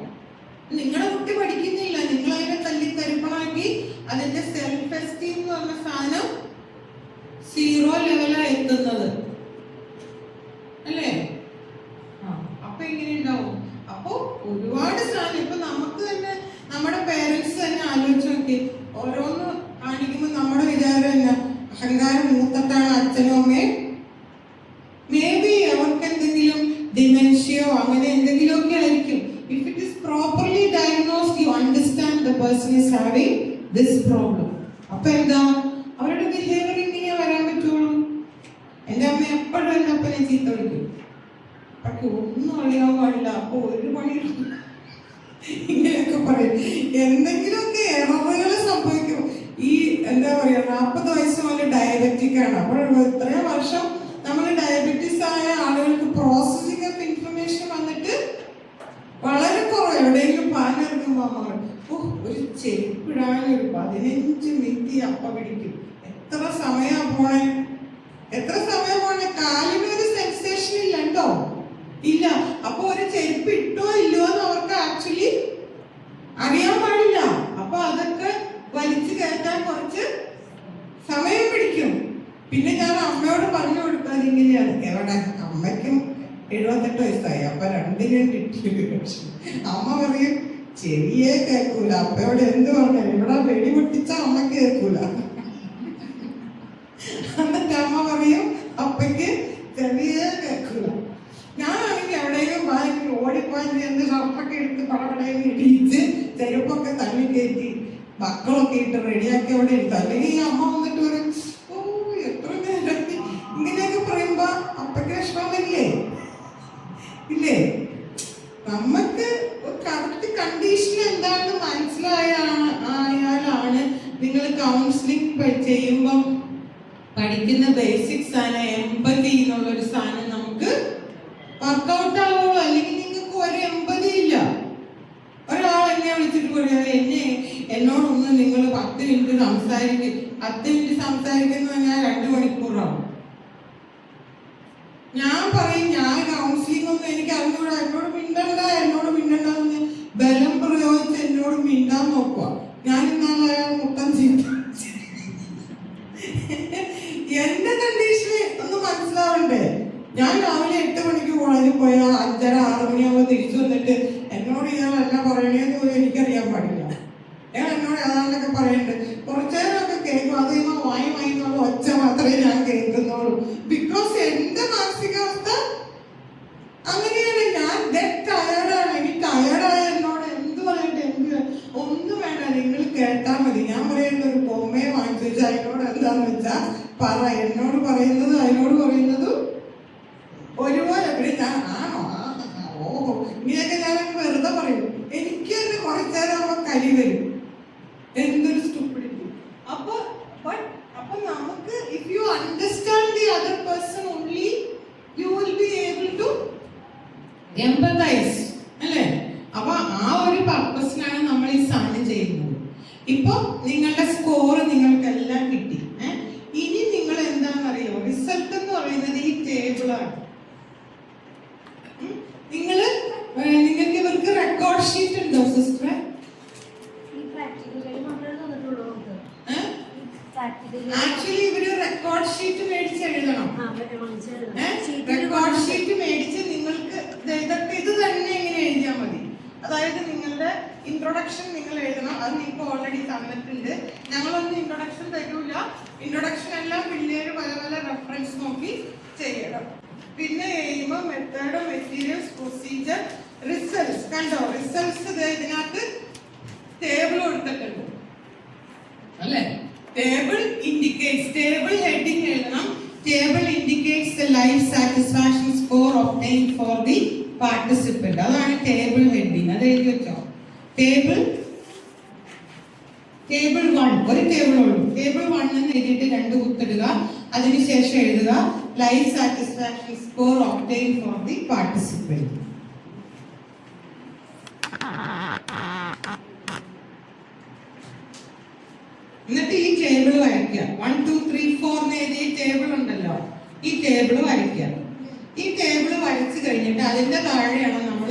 നിങ്ങളുടെ കുട്ടി പഠിക്കുന്നില്ല, നിങ്ങൾ അതിനെ തല്ലി തരിപ്പണാക്കി അതിന്റെ സെൽഫ് എസ്റ്റീം എന്ന് പറഞ്ഞ സാധനം 0 ലെവലാണ് എത്തുന്നത് അല്ലേ? അപ്പൊ എങ്ങനെ ഉണ്ടാവും? അപ്പൊ ഒരുപാട് സാധനം ഇപ്പൊ നമുക്ക് തന്നെ നമ്മുടെ പേരൻസ് തന്നെ ആലോചിച്ച് നോക്കി, ഓരോന്ന് കാണിക്കുമ്പോൾ നമ്മുടെ വിചാരം തന്നെ അഹങ്കാരം മൂത്തട്ടാണ് അച്ഛനും അമ്മയും. മേ ബി അവർക്ക് എന്തെങ്കിലും ഡിമെൻഷ്യയോ അങ്ങനെ എന്തെങ്കിലുമൊക്കെ ആയിരിക്കും. If it is properly diagnosed, you understand the person is having this problem. അപ്പൊ എന്താ അവരുടെ ബിഹേവിയർ ഇങ്ങനെ വരാൻ പറ്റുള്ളൂ. എൻ്റെ അമ്മ എപ്പോഴും എൻ്റെ അപ്പനെ ചീത്ത വിളിക്കും, പക്ഷെ ഒന്നും അറിയാൻ പാടില്ല, അപ്പൊ ഒരു പണി ഇങ്ങനെയൊക്കെ പറയും. എന്തെങ്കിലുമൊക്കെ എററുകൾ സംഭവിക്കും. ഈ എന്താ പറയാ, 40 വയസ്സ് മുതൽ ഡയബറ്റിക് ആണ്. അപ്പോൾ ഇത്രയും വർഷം നമ്മൾ ഡയബറ്റീസ് ആയ ആളുകൾക്ക് പ്രോസസിംഗ് ഓഫ് ഇൻഫർമേഷൻ വന്നിട്ട് വളരെ കുറവ്. എവിടെയെങ്കിലും പാലിറങ്ങുമ്പോൾ ഒരു ചെരുപ്പിടാൻ ഒരു 15 മിനിറ്റ് അപ്പ പിടിക്കും. എത്ര സമയം പോണേ, കാലിനൊരു സെൻസേഷൻ ഇല്ല കേട്ടോ, ഇല്ല. അപ്പൊ ഒരു ചെരുപ്പ് ഇട്ടോ ഇല്ലോ എന്ന് അവർക്ക് ആക്ച്വലി അറിയാൻ പാടില്ല. അപ്പൊ അതൊക്കെ വലിച്ചു കയറ്റാൻ കുറച്ച് സമയം പിടിക്കും. പിന്നെ ഞാൻ അമ്മയോട് പറഞ്ഞു കൊടുക്കാൻ ഇങ്ങനെയാണ്. എവിടെ അമ്മയ്ക്കും 78 വയസ്സായി, അപ്പൊ രണ്ടിനും കിട്ടിയൊരു പക്ഷെ അമ്മ പറയും ചെവിയെ കേൾക്കൂല. അപ്പയോട് എന്ത് പറഞ്ഞു, ഇവിടെ വെടി പൊട്ടിച്ച അമ്മക്ക് കേൾക്കൂല. എന്നിട്ട് അമ്മ പറയും അപ്പയ്ക്ക് ചെവിയെ കേൾക്കൂല. ഞാനാണെങ്കിൽ എവിടെയെങ്കിലും വാങ്ങി ഓടിപ്പോയി എന്ത് ഷർട്ടൊക്കെ എടുത്ത് പടപടയിൽ ഇടിച്ച് ചെരുപ്പൊക്കെ തള്ളി കയറ്റി മക്കളൊക്കെ ഇട്ട് റെഡിയാക്കി അവിടെ എടുത്തു. അല്ലെങ്കിൽ ഈ അമ്മ വന്നിട്ട് പറയും എത്ര നേരം ഇങ്ങനെയൊക്കെ പറയുമ്പോ അപ്പയ്ക്ക് വിഷമമില്ലേ? ഇല്ലേ? നമുക്ക് കറക്റ്റ് കണ്ടീഷൻ എന്താണെന്ന് മനസ്സിലായാലാണ് നിങ്ങൾ കൗൺസിലിംഗ് ചെയ്യുമ്പം പഠിക്കുന്ന ബേസിക്സ് ആണ് എമ്പതി എന്നുള്ളൊരു സാധനം നമുക്ക് വർക്കൗട്ട് ആവുള്ളൂ. അല്ലെങ്കിൽ നിങ്ങൾക്ക് ഒരു എമ്പതി ഇല്ല. ഒരാൾ എന്നെ വിളിച്ചിട്ട് പറയാ, എന്നോടൊന്ന് നിങ്ങൾ 10 മിനിറ്റ് സംസാരിക്കും. 10 മിനിറ്റ് സംസാരിക്കുന്നത് ഞാൻ 2 മണിക്കൂറാവും. ഞാൻ പറയും ഞാൻ കൗൺസിലിംഗ് ഒന്നും എനിക്ക് അറിഞ്ഞൂടാ, എന്നോട് മിണ്ടണ്ടെന്ന് ബലം പ്രയോഗിച്ച് എന്നോട് മിണ്ടാൻ നോക്കുക. ഞാൻ ഇന്നാളെ മുട്ടം ചെയ്തു. എന്റെ കണ്ടീഷന് ഒന്ന് മനസ്സിലാവണ്ടേ? ഞാൻ രാവിലെ 8 മണിക്ക് കോളേജിൽ പോയാൽ 5:30-6 മണിയാകുമ്പോൾ തിരിച്ചു വന്നിട്ട് എന്നോട് ഇയാൾ എന്നാ പറയണേന്ന് പോലും എനിക്കറിയാൻ പാടില്ല. അയാൾ എന്നോട് ഏതാണ്ടൊക്കെ പറയുന്നുണ്ട്. കുറച്ചേരമൊക്കെ കേൾക്കും, അത് വായി എന്നുള്ള ഒച്ച മാത്രമേ ഞാൻ കേൾക്കുന്നുള്ളൂ. ബിക്കോസ് എന്റെ മാനസികാവസ്ഥ അങ്ങനെയാണ്. ഞാൻ ടയേർഡാണ്. എനിക്ക് ടയേർഡായ എന്നോട് എന്ത് പറയട്ടെ, ഒന്നും വേണ്ട, നിങ്ങൾ കേട്ടാൽ മതി. ഞാൻ പറയുന്ന ഒരു ബൊമ്മയെ വാങ്ങിച്ചു വെച്ചാൽ അതിനോട് എന്താന്ന് വെച്ചാൽ പറ. എന്നോട് പറയുന്നത് അതിനോട് പറയുന്നതും ഒരുപോലെ. പിന്നെ ഞാൻ ആണോ ഓഹോ ഇങ്ങനെയൊക്കെ ഞാൻ വെറുതെ പറയും. എനിക്ക് തന്നെ കുറച്ചേരാകുമ്പോ കലി വരും, എന്തൊരു സ്റ്റുപ്പിഡിറ്റി. അപ്പൊ നമുക്ക് if you understand the other person only you will be able to empathise അല്ലേ? അപ്പൊ ആ ഒരു പർപ്പസിനാണ് നമ്മൾ ഈ സാധനം ചെയ്യുന്നത്. ഇപ്പൊ നിങ്ങളുടെ സ്കോർ നിങ്ങൾക്കെല്ലാം കിട്ടി. ഇനി നിങ്ങൾ എന്താണെന്നറിയോ, റിസൾട്ട് എന്ന് പറയുന്നത് ഈ ടേബിളാണ്. നിങ്ങൾ റെക്കോർഡ് ഷീറ്റ് ഉണ്ടോ സിസ്റ്റർ? ആക്ച്വലി ഇവര് റെക്കോർഡ് ഷീറ്റ് മേടിച്ച് എഴുതണം. റെക്കോർഡ് ഷീറ്റ് മേടിച്ച് നിങ്ങൾക്ക് ഇതൊക്കെ ഇത് തന്നെ ഇങ്ങനെ എഴുതിയാൽ മതി. അതായത് നിങ്ങളുടെ ഇൻട്രൊഡക്ഷൻ നിങ്ങൾ എഴുതണം. അത് നിങ്ങൾക്ക് ഓൾറെഡി തന്നിട്ടുണ്ട്. ഞങ്ങളൊന്നും ഇൻട്രൊഡക്ഷൻ തരൂല. ഇൻട്രൊഡക്ഷൻ എല്ലാം പിള്ളേര് പല പല റെഫറൻസ് നോക്കി ചെയ്യണം. പിന്നെ aim, method, materials, procedure, results. കണ്ടോ റിസൾട്ട്സ് ഇതിനകത്ത് ടേബിൾ കൊടുത്തിട്ടുണ്ട് അല്ലേ? ടേബിൾ ഇൻഡിക്കേറ്റ്സ്, ടേബിൾ ഹെഡിങ് എഴുതണം. Table indicates the life satisfaction score obtained for the participant. അതാണ് ടേബിൾ ഹെഡിങ്. അത് എഴുതി വെച്ചോ. ടേബിൾ 1 ഒരു ടേബിൾ ഉള്ളൂ. ടേബിൾ 1 എന്ന് എഴുതിയിട്ട് 2 കുത്തിടുക. അതിനുശേഷം എഴുതുക life satisfaction score obtained for the participant. എന്നിട്ട് ഈ ടേബിൾ വരയ്ക്കുക. 1 2 3 4 എന്ന് എഴുതിയ ടേബിൾ ഉണ്ടല്ലോ, ഈ ടേബിൾ വരയ്ക്കുക. ഈ ടേബിൾ വരച്ചു കഴിഞ്ഞിട്ട് അതിന്റെ താഴെയാണ് നമ്മൾ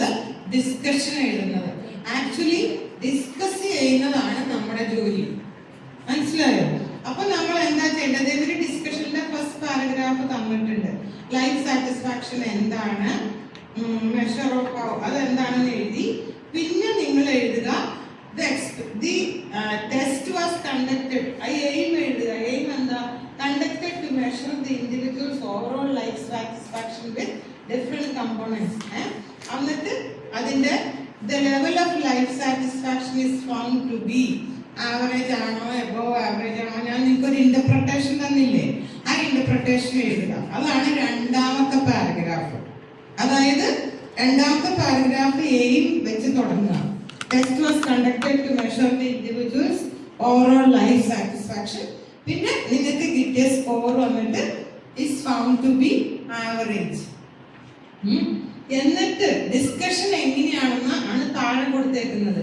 ഡിസ്കഷൻ എഴുതുന്നത്. ആക്ച്വലി ഡിസ്കസ് ചെയ്യുന്നതാണ് നമ്മുടെ ജോലി. മനസ്സിലായോ? അപ്പൊ നമ്മൾ എന്താ ചെയ്യേണ്ടത്? ഇവര് ഡിസ്കഷന്റെ ഫസ്റ്റ് പാരഗ്രാഫ് തന്നിട്ടുണ്ട്. ലൈഫ് സാറ്റിസ്ഫാക്ഷൻ എന്താണ്, മെഷർ ഓഫ് അതെന്താണെന്ന് എഴുതി. പിന്നെ നിങ്ങൾ എഴുതുക the test was conducted. aim എഴുതുക. aim എന്താ? conducted to measure the individual's overall life satisfaction with different components. എന്നിട്ട് അതിന്റെ the level of life satisfaction is found to be average ആണോ above average ആണോ. ഞാൻ നിങ്ങൾക്ക് ഒരു ഇന്റർപ്രിട്ടേഷൻ തന്നില്ലേ, ആ ഇന്റർപ്രിട്ടേഷൻ എഴുതുക. അതാണ് രണ്ടാമത്തെ പാരഗ്രാഫ്. അതായത് രണ്ടാമത്തെ പാരഗ്രാഫ് എയിം വെച്ച് തുടങ്ങുക. Test was conducted to measure the individual's overall life satisfaction. പിന്നെ നിങ്ങൾക്ക് കിട്ടിയ സ്കോർ വന്നിട്ട് is found to be average. എന്നിട്ട് ഡിസ്കഷൻ എങ്ങനെയാണെന്ന് ആണ് താഴെ കൊടുത്തേക്കുന്നത്.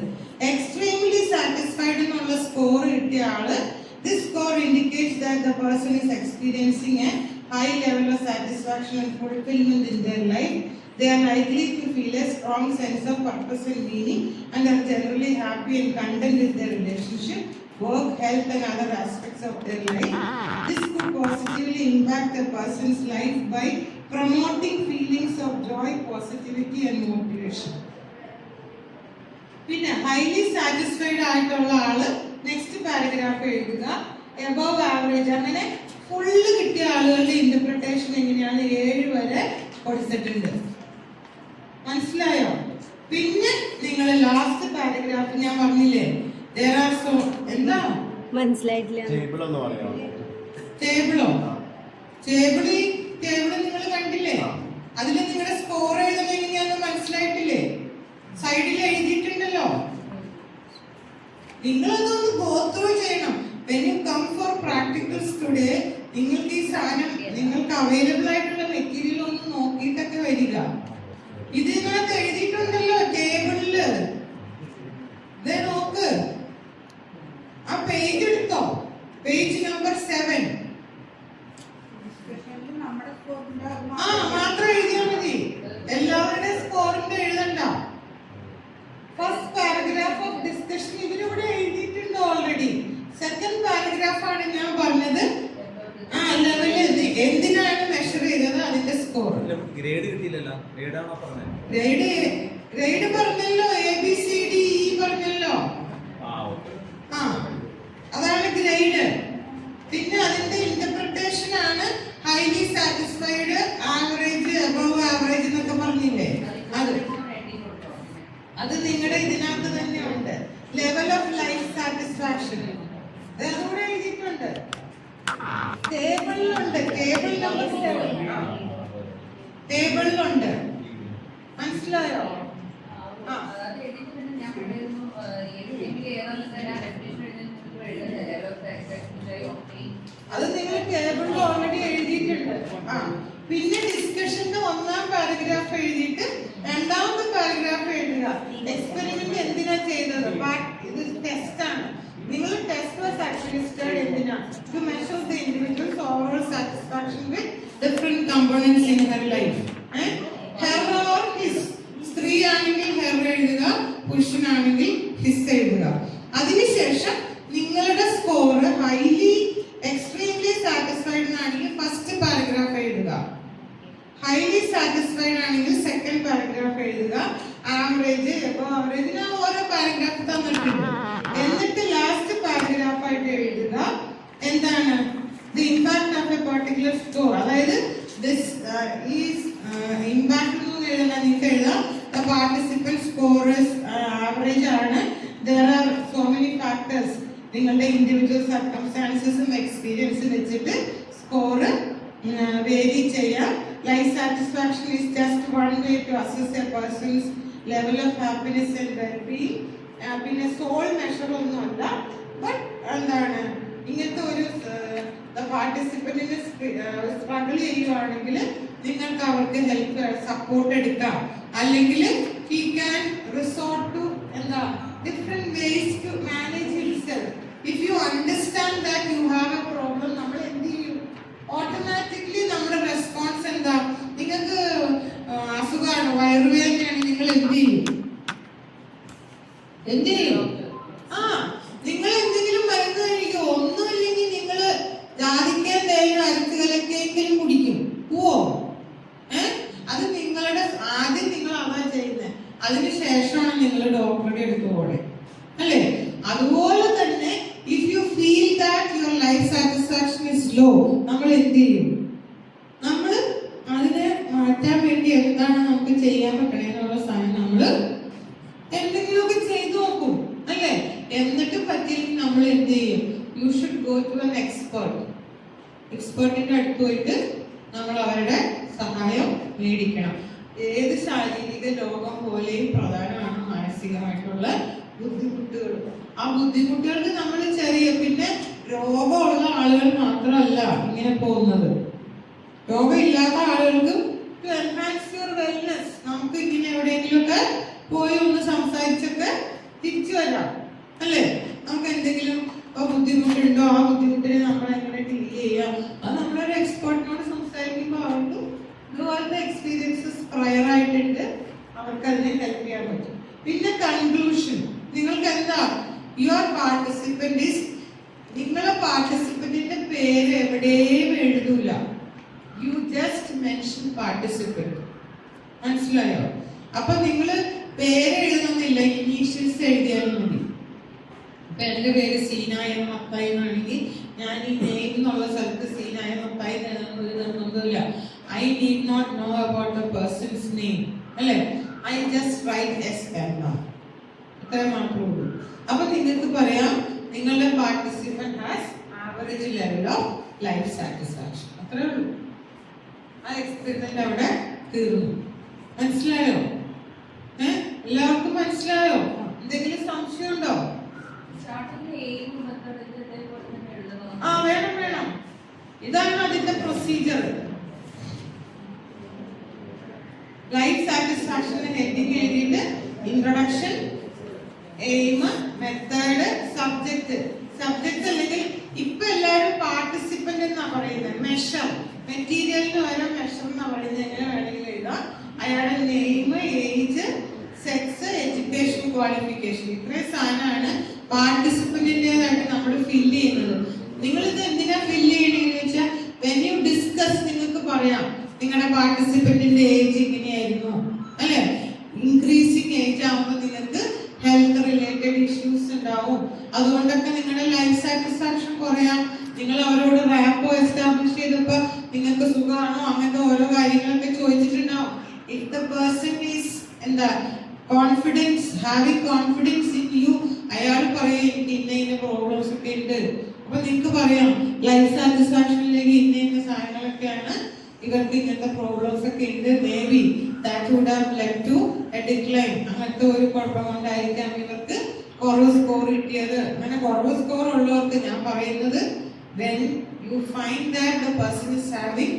എക്സ്ട്രീംലി സാറ്റിസ്ഫൈഡ് എന്നുള്ള സ്കോർ കിട്ടിയ ആള്, this score indicates that the person is experiencing a high level of satisfaction and fulfillment in their life. They are likely to feel a strong sense of purpose and meaning and are generally happy and content with their relationship, work, health and other aspects of their life. This could positively impact a person's life by promoting feelings of joy, positivity and motivation. പിന്നെ highly satisfied ആയിട്ടുള്ള ആള് നെക്സ്റ്റ് പാരഗ്രാഫ് എഴുതുക above average. അങ്ങനെ ഫുള്ള് കിട്ടിയ ആളുകളുടെ ഇന്റർപ്രിട്ടേഷൻ എങ്ങനെയാണ് 7 വരെ കൊടുത്തിട്ടുണ്ട്. മനസ്സിലായോ? പിന്നെ നിങ്ങൾ ലാസ്റ്റ് പാരഗ്രാഫ് ഞാൻ പറഞ്ഞില്ലേ, there are so എന്താ മനസ്സിലായിട്ടില്ല. ടേബിളോ ടേബിൾ നിങ്ങൾ കണ്ടില്ലേ? അതിൽ നിങ്ങളുടെ സ്കോർ എഴുതുന്നത് എങ്ങനെയാണെന്ന് മനസ്സിലായിട്ടില്ലേ? സൈഡിൽ എഴുതിയിട്ടുണ്ടല്ലോ. നിങ്ങളതൊന്ന് ഗോ ത്രൂ ചെയ്യണം. when you come for practicals today, നിങ്ങൾക്ക് ഈ സാധനം നിങ്ങൾക്ക് അവൈലബിൾ ആയിട്ടുള്ള മെറ്റീരിയൽ ഒന്ന് നോക്കിയിട്ടൊക്കെ വരിക. ഇതിനകത്ത് എഴുതിയിട്ടുണ്ടല്ലോ ടേബിളില്. നോക്ക്, ആ പേജ് എടുത്തോ, പേജ് നമ്പർ 7. മാത്രം എഴുതിയാൽ മതി, എല്ലാവരുടെ സ്കോറിന്റെ എഴുതണ്ട. ഫസ്റ്റ് പാരഗ്രാഫ് ഓഫ് ഡിസ്കഷൻ ഇവരിവിടെ എഴുതിയിട്ടുണ്ട് ഓൾറെഡി. സെക്കൻഡ് പാരഗ്രാഫ് ആണ് ഞാൻ പറഞ്ഞത്. ലെവല് എന്തിനാണ് മെഷർ ചെയ്തത്, അതിന്റെ സ്കോർ. ഗ്രേഡ് കിട്ടിയില്ലല്ലോ. ഗ്രേഡ് പറഞ്ഞല്ലോ, ABCDE പറഞ്ഞല്ലോ. അതാണ് ഗ്രേഡ്. പിന്നെ അതിന്റെ ഇന്റർപ്രിട്ടേഷൻ ആണ് highly satisfied, average, above average എന്നൊക്കെ പറഞ്ഞില്ലേ. അത് നിങ്ങളുടെ ഇതിനകത്ത് തന്നെ ഉണ്ട്. ലെവൽ ഓഫ് ലൈഫ് സാറ്റിസ്ഫാക്ഷൻ അതുകൂടെ എഴുതിയിട്ടുണ്ട്. ടേബിളിലുണ്ട്, ടേബിൾ നമ്പർ 7 ടേബിളിലുണ്ട്. മനസ്സിലായോ? അത് നിങ്ങൾ ടേബിളിൽ ഓൾറെഡി എഴുതിയിട്ടുണ്ട്. പിന്നെ ഡിസ്കഷന്റെ 1ാം പാരഗ്രാഫ് എഴുതിയിട്ട് 2ാമത്തെ പാരഗ്രാഫ് എഴുതുക. എക്സ്പെരിമെന്റ് എന്തിനാ ചെയ്തത്? ഇത് ടെസ്റ്റ് ആണ്. നിങ്ങൾ ടെസ്റ്റ് വാസ് അഡ്മിനിസ്ട്രേഡ് എന്തിനാ? To measure the individuals overall satisfaction with different components in her life. Her or his, സ്ത്രീ ആണെങ്കിൽ ഹെർ എഴുതുക, പുരുഷനാണെങ്കിൽ ഹിസ് എഴുതുക. അതിനുശേഷം നിങ്ങളുടെ സ്കോർ ഹൈലി എക്സ്ട്രീംലി സാറ്റിസ്ഫൈഡ് ആണെങ്കിൽ ഫസ്റ്റ് പാരഗ്രാഫ് എഴുതുക, ഹൈലി സാറ്റിസ്ഫൈഡ് ആണെങ്കിൽ സെക്കൻഡ് പാരഗ്രാഫ് എഴുതുക, ആവറേജ് എബോ ആവറേജിന് ഓരോ പാരഗ്രാഫ് തന്നിട്ടുണ്ട്. എന്നിട്ട് ലാസ്റ്റ് പാരഗ്രാഫ് ആയിട്ട് എഴുതുക എന്താണ് the impact of a particular score. അതായത് this is impact എന്ന് എഴുതണം. നിങ്ങൾക്ക് എഴുതാം the participant score is average ആണ്. There are so many factors. നിങ്ങളുടെ ഇൻഡിവിജ്വൽ സർക്കംസ്റ്റാൻസസും എക്സ്പീരിയൻസും വെച്ചിട്ട് സ്കോർ വേരി ചെയ്യാം. Life satisfaction is just one way to assess a person's level of happiness and well-being. പിന്നെ സോൾ മെഷർ ഒന്നുമല്ല, ബട്ട് എന്താണ് ഇങ്ങനത്തെ ഒരു പാർട്ടിസിപ്പന്റിന് സ്ട്രഗിൾ ചെയ്യുവാണെങ്കിൽ നിങ്ങൾക്ക് അവർക്ക് ഹെൽപ്പ് സപ്പോർട്ട് എടുക്കാം. അല്ലെങ്കിൽ he can resort to എന്താ different ways to manage himself. If you understand that you have a problem, നമ്മൾ എന്ത് ചെയ്യും? ഓട്ടോമാറ്റിക്കലി നമ്മുടെ റെസ്പോൺസ് എന്താ? നിങ്ങൾക്ക് അസുഖമാണ്, വയറുവേദനയാണ്, നിങ്ങൾ എന്ത് ചെയ്യും? എന്ത് ചെയ്യും? നിങ്ങൾ എന്തെങ്കിലും മരുന്ന് കഴിക്കും. ഒന്നുമില്ലെങ്കിൽ നിങ്ങൾ ജാതിക്കാൻ തേങ്ങ അരച്ച് കലക്കെങ്കിലും കുടിക്കും. പോവോ? അത് നിങ്ങളുടെ ആദ്യം നിങ്ങൾ അതാ ചെയ്യുന്നത്. അതിനുശേഷമാണ് നിങ്ങൾ ഡോക്ടറുടെ അടുത്ത് പോകണേ, അല്ലേ? അതുപോലെ തന്നെ if you feel that your life satisfaction is low, നമ്മൾ എന്ത് ചെയ്യും? നമ്മൾ അതിനെ മാറ്റാൻ വേണ്ടി എന്താണ് നമുക്ക് ചെയ്യാൻ പറ്റണേ എന്നുള്ള സാധനം നമ്മൾ എന്തെങ്കിലുമൊക്കെ ചെയ്തു നോക്കും, അല്ലേ? എന്നിട്ട് പറ്റിയെങ്കിൽ നമ്മൾ എന്ത് ചെയ്യും? You should go to an expert. എക്സ്പെർട്ടിന്റെ അടുത്ത് പോയിട്ട് നമ്മൾ അവരുടെ സഹായം മേടിക്കണം. ഏത് ശാരീരിക രോഗം പോലെയും പ്രധാനമാണ് മാനസികമായിട്ടുള്ള ബുദ്ധിമുട്ടുകൾ. ആ ബുദ്ധിമുട്ടുകൾക്ക് നമ്മൾ ചെറിയ പിന്നെ രോഗമുള്ള ആളുകൾ മാത്രമല്ല ഇങ്ങനെ പോകുന്നത്, രോഗമില്ലാത്ത ആളുകൾക്കും ടു എൻഹാൻസ് യുവർ വെൽനെസ് നമുക്ക് ഇങ്ങനെ എവിടെയെങ്കിലുമൊക്കെ പോയി ഒന്ന് സംസാരിച്ചൊക്കെ തിരിച്ചു വരാം, അല്ലേ? നമുക്ക് എന്തെങ്കിലും ബുദ്ധിമുട്ടുണ്ടോ, ആ ബുദ്ധിമുട്ടിനെ നമ്മൾ എങ്ങനെ ഡീൽ ചെയ്യാം, അത് നമ്മളൊരു എക്സ്പേർട്ടിനോട് സംസാരിക്കുമ്പോൾ അവർക്ക് ഇതുപോലത്തെ എക്സ്പീരിയൻസസ് പ്രയർ ആയിട്ടുണ്ട്, അവർക്ക് അതിനെ ഹെൽപ്പ് ചെയ്യാൻ പറ്റും. പിന്നെ കൺക്ലൂഷൻ, നിങ്ങൾക്ക് എന്താ യുവർ പാർട്ടിസിപ്പന്റ് ഈസ്, നിങ്ങളെ പാർട്ടിസിപ്പന്റിന്റെ പേര് എവിടെയും എഴുതൂല, യു ജസ്റ്റ് മെൻഷൻ പാർട്ടിസിപ്പന്റ്. മനസ്സിലായോ? അപ്പൊ നിങ്ങള് പേര് എഴുതുന്നില്ല, ഇനീഷ്യൽസ് എഴുതിയാലും മതി. ഇപ്പൊ എന്റെ പേര് സീനായ മത്തായി എന്നാണെങ്കിൽ ഞാൻ ഈ നെയിം എന്നുള്ള സ്ഥലത്ത് സീനായ മത്തായി എഴുതുന്നില്ല. I need not know about the person's name, അല്ലേ? ഐ ജസ്റ്റ് റൈറ്റ് എസ് എന്ന, അത്ര മാത്രമേ ഉള്ളൂ. അപ്പൊ നിങ്ങൾക്ക് പറയാം നിങ്ങളുടെ participant has average level of life satisfaction, അത്രേ ഉള്ളൂ. ആ എക്സ്പെരിമെന്റ് അവിടെ തീർന്നു. മനസ്സിലായോ? എല്ലാവർക്കും മനസ്സിലായോ? എന്തെങ്കിലും സംശയം ഉണ്ടോ? വേണം വേണം. ഇതാണ് അതിന്റെ പ്രൊസീജിയർ. ലൈഫ് സാറ്റിസ്ഫാക്ഷന്റെ ഹെഡിങ് എഴുതിയിട്ട് introduction, aim, method, subject. Subject അല്ലെങ്കിൽ ഇപ്പൊ എല്ലാവരും പാർട്ടിസിപ്പന്റ് എന്നാ പറയുന്നത്. മെഷർ, മെറ്റീരിയലിന് പകരം മെഷർ എന്നാ പറയുന്നത്. എങ്ങനെ വേണമെങ്കിലും എഴുതാം. അയാളുടെ name, age, sex, education, qualification, ഇത്രയും സാധനമാണ് പാർട്ടിസിപ്പന്റിൻ്റെതായിട്ട് നമ്മൾ ഫില്ല് ചെയ്യുന്നത്. നിങ്ങൾ ഇത് എന്തിനാ ഫില്ല് ചെയ്യണമെന്ന് വെച്ചാൽ വെൻ യു ഡിസ്കസ് നിങ്ങൾക്ക് പറയാം നിങ്ങളുടെ പാർട്ടിസിപ്പന്റിന്റെ ഏജ് ഇങ്ങനെയായിരുന്നു, അല്ലെ? ഇൻക്രീസിങ് ഏജ് ആകുമ്പോൾ നിങ്ങൾക്ക് ഹെൽത്ത് റിലേറ്റഡ് ഇഷ്യൂസ് ഉണ്ടാവും. അതുകൊണ്ടൊക്കെ നിങ്ങളുടെ ലൈഫ് സാറ്റിസ്ഫാക്ഷൻ കുറയാം. നിങ്ങൾ അവരോട് റാപ്പോ എസ്റ്റാബ്ലിഷ് ചെയ്തപ്പോൾ നിങ്ങൾക്ക് സുഖമാണോ അങ്ങനത്തെ ഓരോ കാര്യങ്ങളൊക്കെ ചോദിച്ചിട്ടുണ്ടാവും. ഇഫ് ദ പേഴ്സൺ ഈസ് എന്താ confidence, having confidence in you, അയാൾ പറയും എനിക്ക് ഇന്ന ഇന്ന പ്രോബ്ലംസ് ഒക്കെ ഉണ്ട്. അപ്പൊ നിങ്ങൾക്ക് പറയാം ലൈഫ് സാറ്റിസ്ഫാക്ഷനിലേക്ക് ഇന്ന ഇന്ന സാധനങ്ങളൊക്കെയാണ്, ഇവർക്ക് ഇങ്ങനത്തെ പ്രോബ്ലംസ് ഒക്കെ ഉണ്ട്. Maybe that would have led to a decline. അങ്ങനത്തെ ഒരു കുഴപ്പം കൊണ്ടായിരിക്കാം ഇവർക്ക് കുറവ് സ്കോർ കിട്ടിയത്. അങ്ങനെ കുറവ് സ്കോർ ഉള്ളവർക്ക് ഞാൻ പറയുന്നത് when you find that the person is having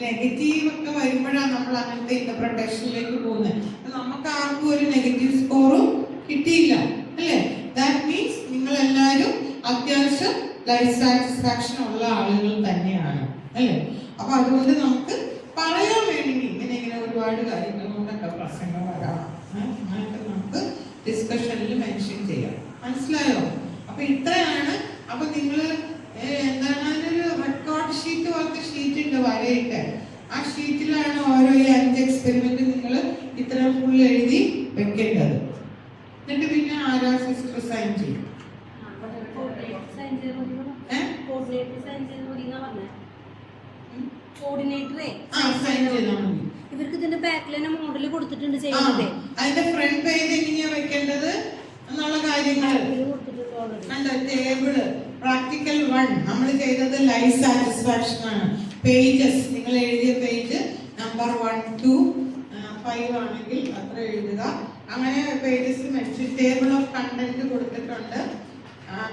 negative ഒക്കെ വരുമ്പോഴാണ് നമ്മൾ അങ്ങനത്തെ ഇന്റർപ്രിട്ടേഷനിലേക്ക് പോകുന്നത്. നമുക്ക് ആർക്കും ഒരു നെഗറ്റീവ് സ്കോറും കിട്ടിയില്ല, അല്ലേ? ദാറ്റ് മീൻസ് നിങ്ങൾ എല്ലാവരും അത്യാവശ്യം ലൈഫ് സാറ്റിസ്ഫാക്ഷൻ ഉള്ള ആളുകൾ തന്നെയാണ്, അല്ലേ? അപ്പൊ അതുകൊണ്ട് നമുക്ക് പറയാൻ വേണ്ടി ഇങ്ങനെ ഇങ്ങനെ ഒരുപാട് കാര്യങ്ങൾ കൊണ്ടൊക്കെ പ്രശ്നങ്ങൾ വരാം. അങ്ങനത്തെ നമുക്ക് മനസ്സിലായോ? അപ്പൊ ഇത്രയാണ്. അപ്പൊ നിങ്ങള് എന്താണ് അതിനൊരു റെക്കോർഡ് ഷീറ്റ് പോലത്തെ ഷീറ്റ് ഉണ്ട് വരയിട്ട്. ആ ഷീറ്റിലാണ് ഓരോ ഈ 5 എക്സ്പെരിമെന്റ് നിങ്ങൾ ഇത്ര ഫുൾ എഴുതി വെക്കേണ്ടത്. എന്നിട്ട് പിന്നെ ആരാ സിസ്റ്റർ സൈൻ ചെയ്യും. ഇവർക്ക് ഇതിന്റെ ബാക്കിൽ തന്നെ മോഡൽ കൊടുത്തിട്ടുണ്ട് ചെയ്യുന്നത്. അതിന്റെ ഫ്രണ്ട് പേജ് എങ്ങനെയാ വെക്കേണ്ടത് എന്നുള്ള കാര്യങ്ങൾ കണ്ടോ. ടേബിള് പ്രാക്ടിക്കൽ 1 നമ്മൾ ചെയ്തത് ലൈഫ് സാറ്റിസ്ഫാക്ഷൻ ആണ്. പേജസ് നിങ്ങൾ എഴുതിയ പേജ് നമ്പർ 1 to 5 ആണെങ്കിൽ അത്ര എഴുതുക. അങ്ങനെ pages mention table of content കൊടുത്തിട്ടുണ്ട്.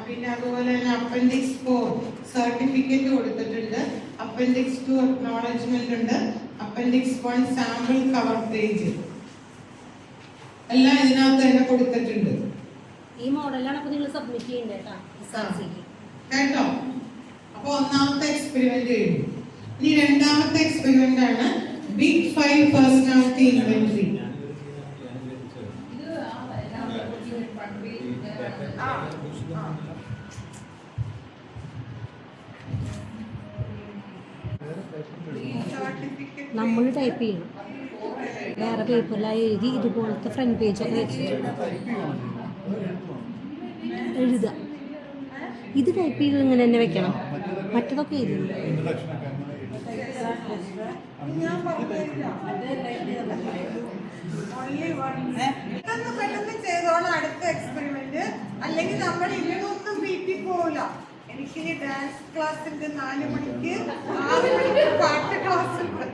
പിന്നെ അതുപോലെ തന്നെ അപ്പൻഡിക്സ് 4 സർട്ടിഫിക്കറ്റ് കൊടുത്തിട്ടുണ്ട്. അപ്പൻഡിക്സ് 2 അക്നോളജ്മെന്റ് ഉണ്ട്. അപ്പൻഡിക്സ് 1 സാമ്പിൾ കവർ പേജ് എല്ലാം ഇതിനകത്ത് തന്നെ കൊടുത്തിട്ടുണ്ട്. ഈ മോഡലാണ് അപ്പൊ നിങ്ങൾ സബ്മിറ്റ് ചെയ്യേണ്ടത് കേട്ടോ. അപ്പൊ ഒന്നാമത്തെ എക്സ്പെരിമെന്റ് കഴിഞ്ഞു. ഇനി രണ്ടാമത്തെ എക്സ്പെരിമെന്റ് ആണ് ബിഗ് 5 പേഴ്സണാലിറ്റി ഇൻവെന്ററി. നമ്മൾ ടൈപ്പ് ചെയ്യണം. വേറെ പേപ്പറിലായി എഴുതി ഇതുപോലത്തെ ഫ്രണ്ട് പേജൊക്കെ വെച്ചിട്ട് എഴുതുക. ഇത് ടൈപ്പ് ചെയ്ത് ഇങ്ങനെ തന്നെ വെക്കണം. മറ്റതൊക്കെ എഴുതുന്നു. പെട്ടെന്ന് ചെയ്തോളാം അടുത്ത എക്സ്പെരിമെന്റ്. അല്ലെങ്കിൽ നമ്മൾ ഇങ്ങനൊന്നും വീട്ടിൽ പോവില്ല. എനിക്ക് ഡാൻസ് ക്ലാസ് ഉണ്ട് 4 മണിക്ക്, 6 മണിക്ക് പാട്ട് ക്ലാസ് ഉണ്ട്.